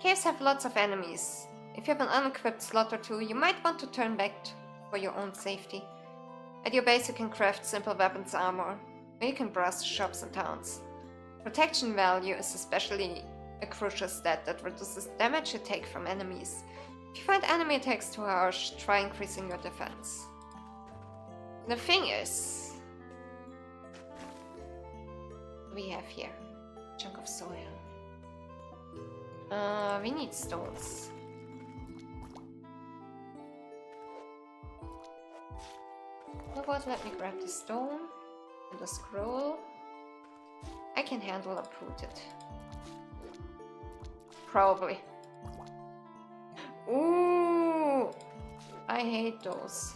Caves have lots of enemies. If you have an unequipped slot or two, you might want to turn back for your own safety. At your base you can craft simple weapons armor, or you can browse the shops and towns. Protection value is especially a crucial stat that reduces damage you take from enemies. If you find enemy attacks too harsh, try increasing your defense. The thing is, we have here a chunk of soil. We need stones. You know what? Let me grab the stone and the scroll. I can handle uprooted. Probably. Ooh, I hate those.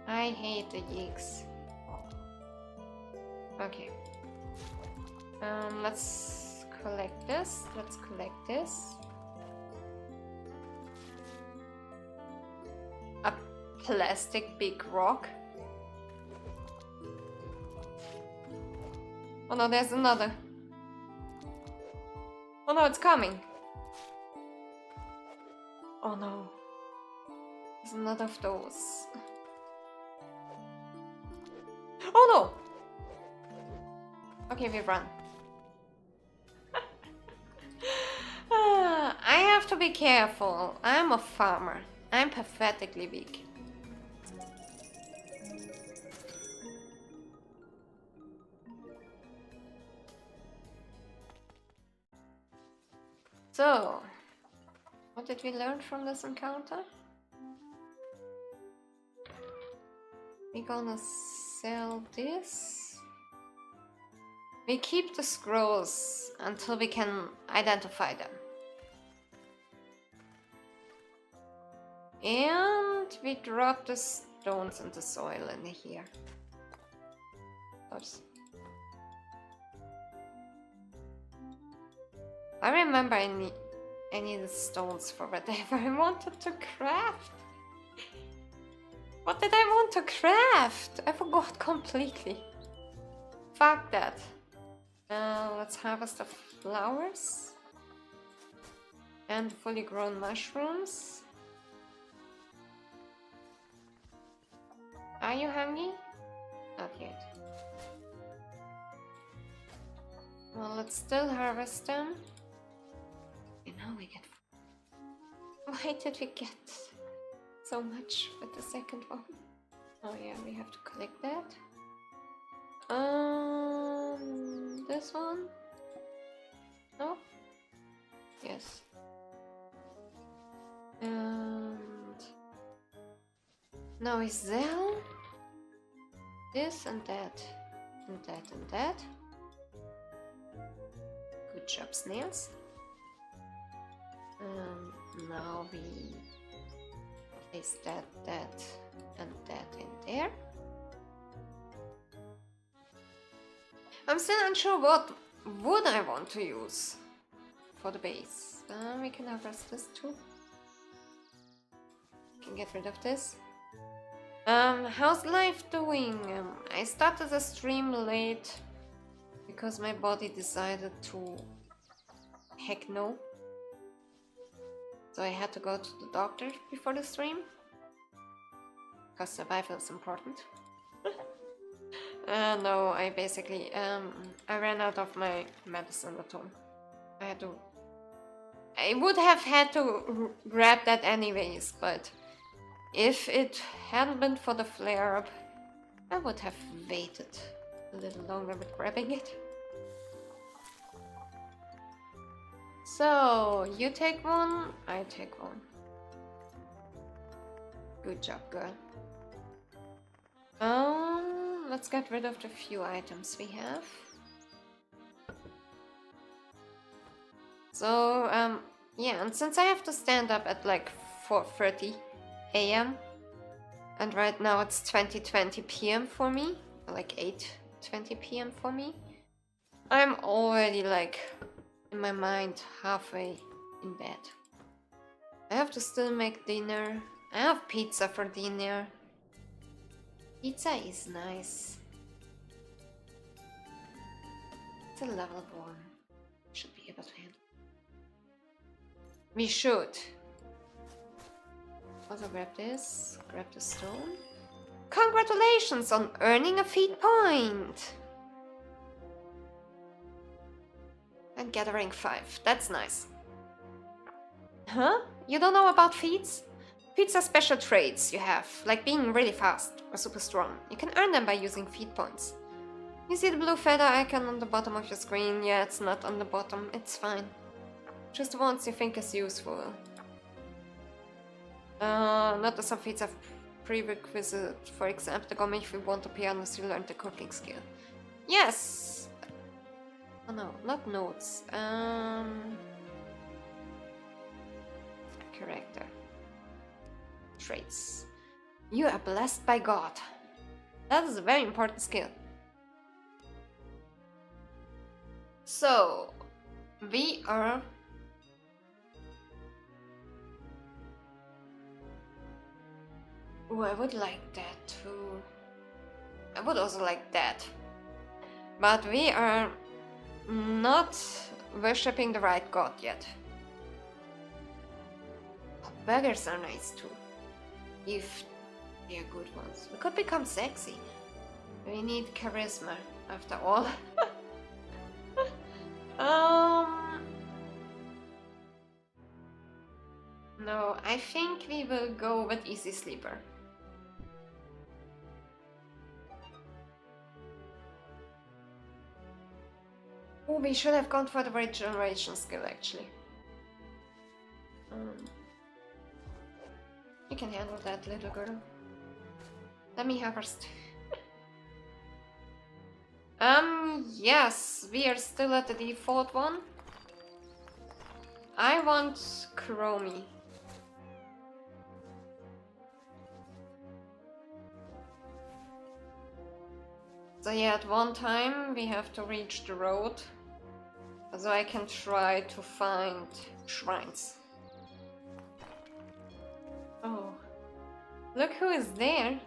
I hate the yigs. Okay. Let's collect this. Let's collect this. A plastic big rock. Oh no, there's another. Oh no, it's coming. Oh no. There's another of those. Oh no! Okay, we run. I have to be careful. I'm a farmer. I'm pathetically weak. So, what did we learn from this encounter? We're gonna sell this. We keep the scrolls until we can identify them. And we drop the stones and the soil in here. Oops. I remember I need the stones for whatever I wanted to craft. What did I want to craft? I forgot completely. Fuck that. Let's harvest the flowers. And fully grown mushrooms. Are you hungry? Not yet. Well, let's still harvest them. And now we get... Why did we get so much with the second one? Oh yeah, we have to collect that. This one? No? Yes. And now we sell this and that, and that and that. Good job, snails. Now we place that, and that in there. I'm still unsure what wood I want to use for the base. We can harvest this too. Can get rid of this. How's life doing? I started the stream late because my body decided to heck no. So I had to go to the doctor before the stream. Because survival is important. No, I basically, I ran out of my medicine at home. I would have had to grab that anyways, but if it hadn't been for the flare-up, I would have waited a little longer with grabbing it. So, you take one, I take one. Good job, girl. Let's get rid of the few items we have. So, yeah, and since I have to stand up at like 4:30 AM, and right now it's 20:20 PM for me, like 8:20 PM for me, I'm already like, in my mind, halfway in bed. I have to still make dinner. I have pizza for dinner. Pizza is nice. It's a level 1. Should be able to handle. We should. Also grab this. Grab the stone. Congratulations on earning a feat point! And gathering 5. That's nice. Huh? You don't know about feats? Feats are special traits you have, like being really fast or super strong. You can earn them by using feat points. You see the blue feather icon on the bottom of your screen? Yeah, it's not on the bottom, it's fine. Just the ones you think is useful. Notice some feats have prerequisite, for example, the gummy if you want to pay unless you learn the cooking skill. Yes! Oh no, not notes. Character. Traits. You are blessed by God. That is a very important skill. So, we are... Oh, I would like that too. I would also like that. But we are not worshipping the right god yet. Burgers are nice too. If they are good ones. We could become sexy. We need charisma, after all. No, I think we will go with Easy Sleeper. Oh, we should have gone for the regeneration skill actually. You can handle that, little girl. Let me have her. Yes, we are still at the default one. I want ᵐᵉᵒ. So yeah, at one time we have to reach the road, so I can try to find shrines. Oh, look who is there.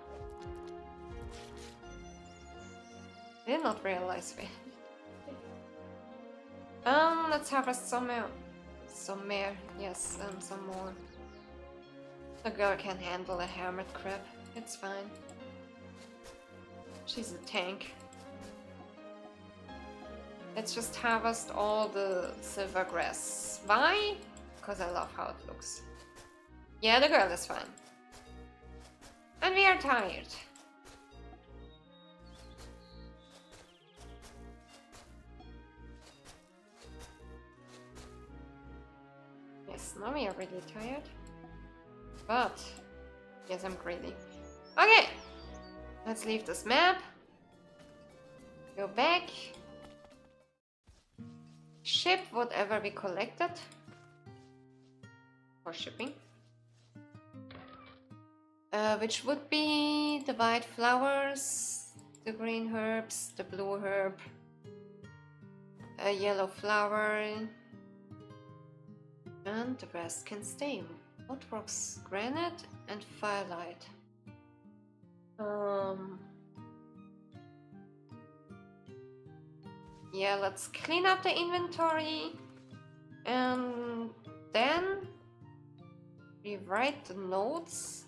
I did not realize we. Let's harvest some more. Yes, some more. The girl can handle a hermit crab. It's fine. She's a tank. Let's just harvest all the silver grass. Why? Because I love how it looks. Yeah, the girl is fine. And we are tired. Yes, now we are really tired. But, yes, I'm greedy. Okay, let's leave this map. Go back. Ship whatever we collected. For shipping. Which would be the white flowers, the green herbs, the blue herb, a yellow flower, and the rest can stay. What rocks? Granite and firelight. Yeah, let's clean up the inventory and then rewrite the notes.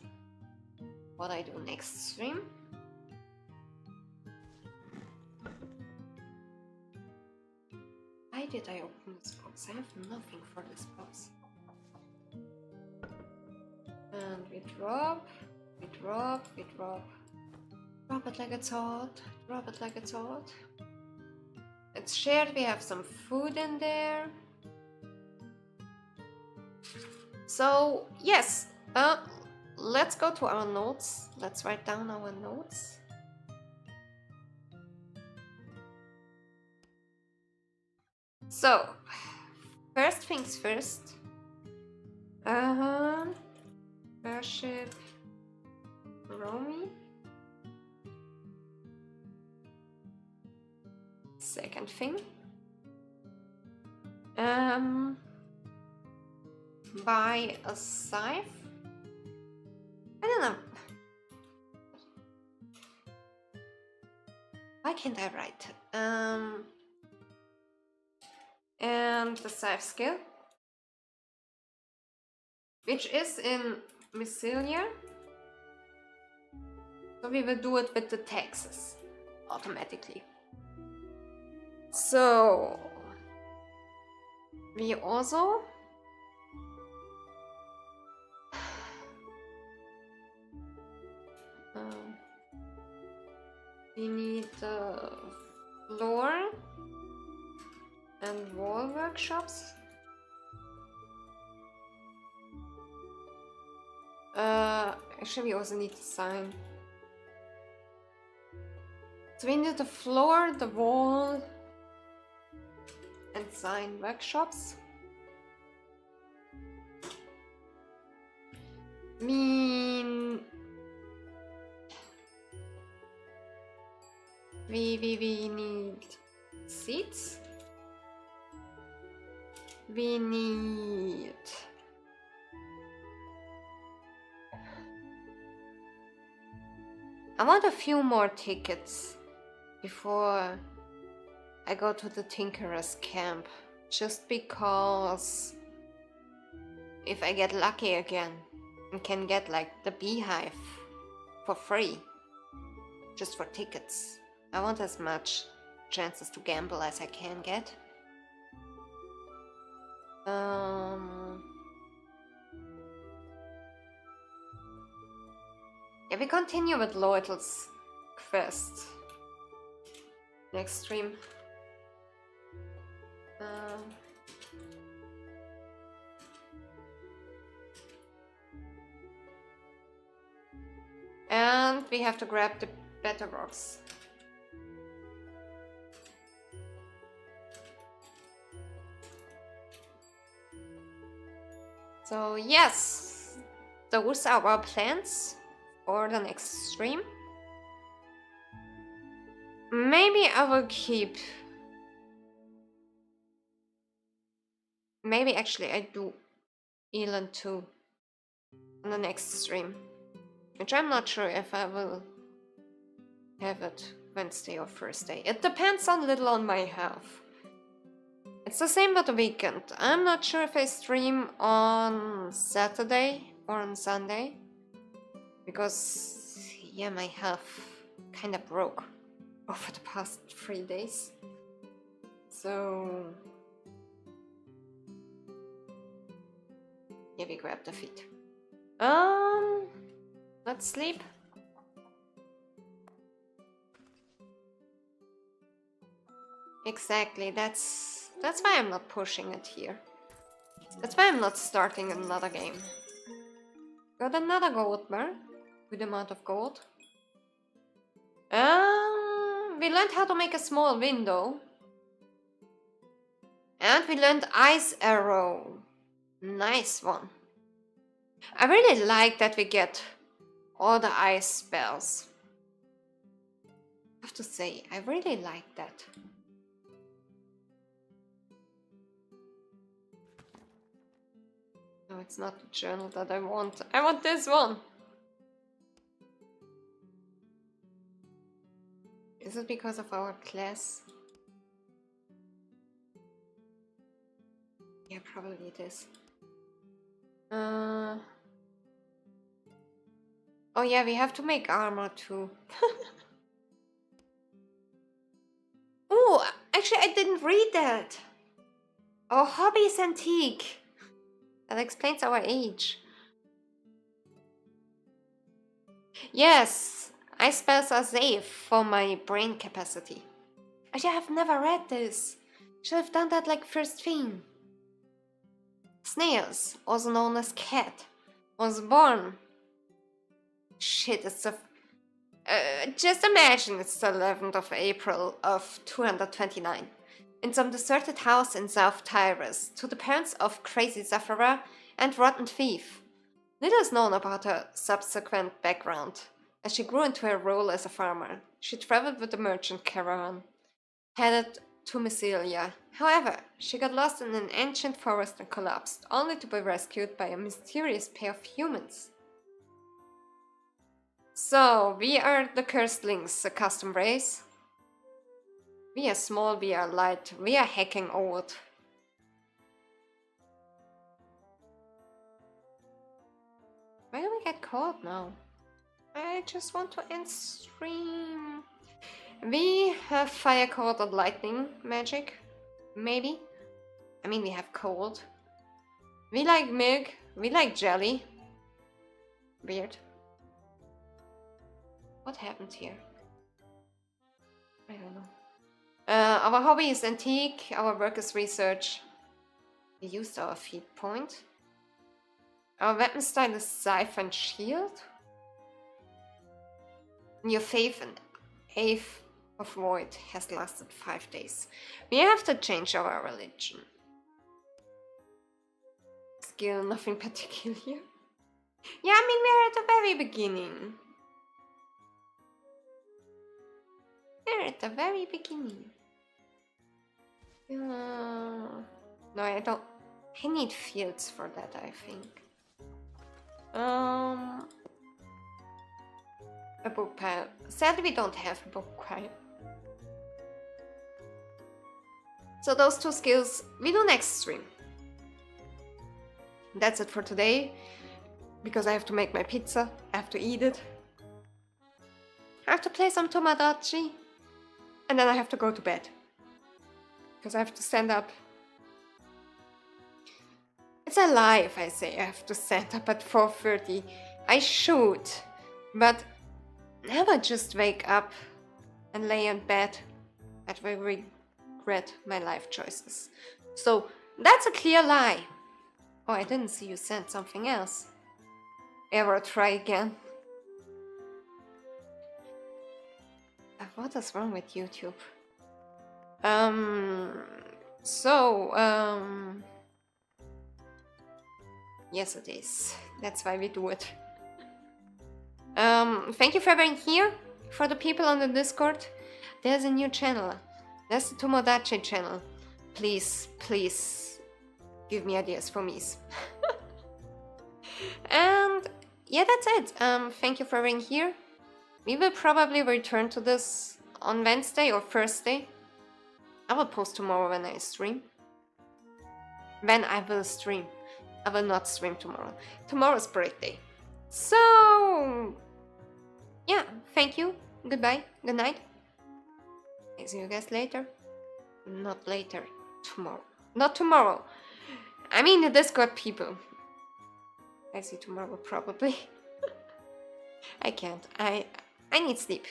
What I do next stream. Why did I open this box? I have nothing for this box. And we drop, we drop, we drop. Drop it like it's hot, drop it like it's hot. It's shared, we have some food in there. So, yes, let's go to our notes. Let's write down our notes. So, first things first. Worship ᵐᵉᵒ. Second thing. Buy a scythe. I don't know. Why can't I write? And the scythe skill, which is in Mycelia. So we will do it with the taxes automatically. So we also we need the floor and wall workshops. Actually we also need the sign. So we need the floor, the wall, and sign workshops. We need seats. We need I want a few more tickets before I go to the Tinkerer's camp, just because if I get lucky again and can get like the beehive for free, just for tickets, I want as much chances to gamble as I can get. Yeah, we continue with Loetel's quest. Next stream. And we have to grab the better rocks. So yes, those are our plans for the next stream. Maybe I will keep... Maybe actually I do ELIN 2 on the next stream. Which I'm not sure if I will have it Wednesday or Thursday. It depends a little on my health. It's the same with the weekend. I'm not sure if I stream on Saturday or on Sunday. Because, yeah, my health kind of broke over the past 3 days. So... yeah, we grab the feet. Let's sleep. Exactly, that's why I'm not pushing it here. That's why I'm not starting another game. Got another gold bar. Good amount of gold. We learned how to make a small window. And we learned ice arrow. Nice one. I really like that we get all the ice spells. I have to say, I really like that. No, it's not the journal that I want. I want this one. Is it because of our class? Yeah, probably it is. Oh yeah, we have to make armor too. Oh, actually I didn't read that. Our hobby is antique. That explains our age. Yes, ice spells are safe for my brain capacity. Actually, I have never read this. Should have done that like first thing. Snails, also known as cat, was born. Shit, it's the... just imagine it's the 11th of April of 229. In some deserted house in South Tyrus, to the parents of Crazy Sufferer and Rotten Thief. Little is known about her subsequent background. As she grew into her role as a farmer, she traveled with the merchant caravan, headed to Mycelia. However, she got lost in an ancient forest and collapsed, only to be rescued by a mysterious pair of humans. So, we are the Cursed-lings, a custom race. We are small, we are light, we are hacking old. Why do we get cold now? I just want to end stream. We have fire, cold, and lightning magic. Maybe. I mean, we have cold. We like milk. We like jelly. Weird. What happened here? I don't know. Our hobby is antique. Our work is research. We used our feat point. Our weapon style is scythe and shield. Your faith in Ave of Void has lasted 5 days. We have to change our religion. Skill, nothing particular. Yeah, I mean, we're at the very beginning. We're at the very beginning. No, I don't. I need fields for that, I think. A book pile. Sadly, we don't have a book pile. So those 2 skills we do next stream. That's it for today. Because I have to make my pizza. I have to eat it. I have to play some Tomodachi. And then I have to go to bed. Because I have to stand up. It's a lie if I say I have to stand up at 4:30. I should. But never just wake up and lay in bed and will regret my life choices. So that's a clear lie. Oh, I didn't see you send something else. Ever try again? What is wrong with YouTube? Yes it is. That's why we do it. Thank you for being here. For the people on the Discord, there's a new channel. There's the Tomodachi channel. Please, please give me ideas for me's. And yeah, that's it. Thank you for being here. We will probably return to this on Wednesday or Thursday. I will post tomorrow when I stream. When I will stream. I will not stream tomorrow. Tomorrow's birthday. So yeah, thank you. Goodbye. Good night. I see you guys later. Not later. Tomorrow. Not tomorrow. I mean the Discord people. I see tomorrow probably. I can't. I need sleep.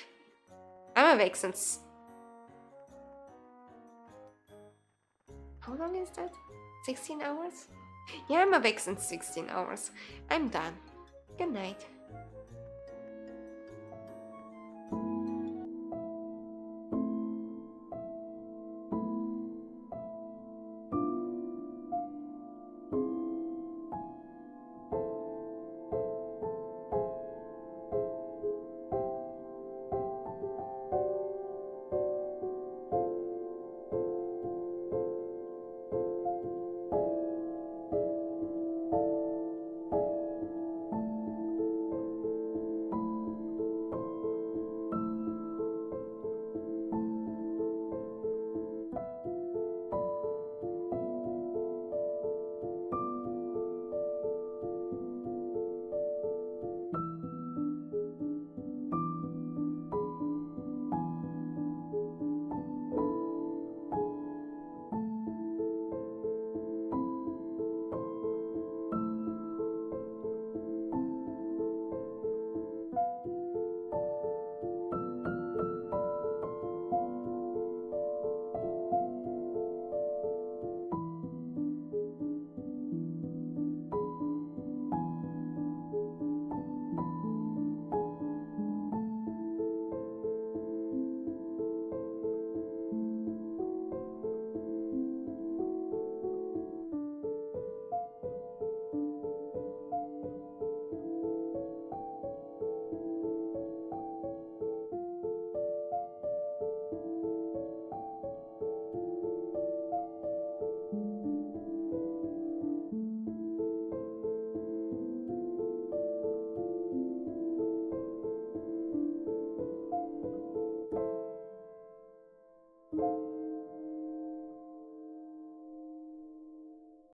I'm awake since... How long is that? 16 hours? Yeah, I'm awake since 16 hours. I'm done. Good night.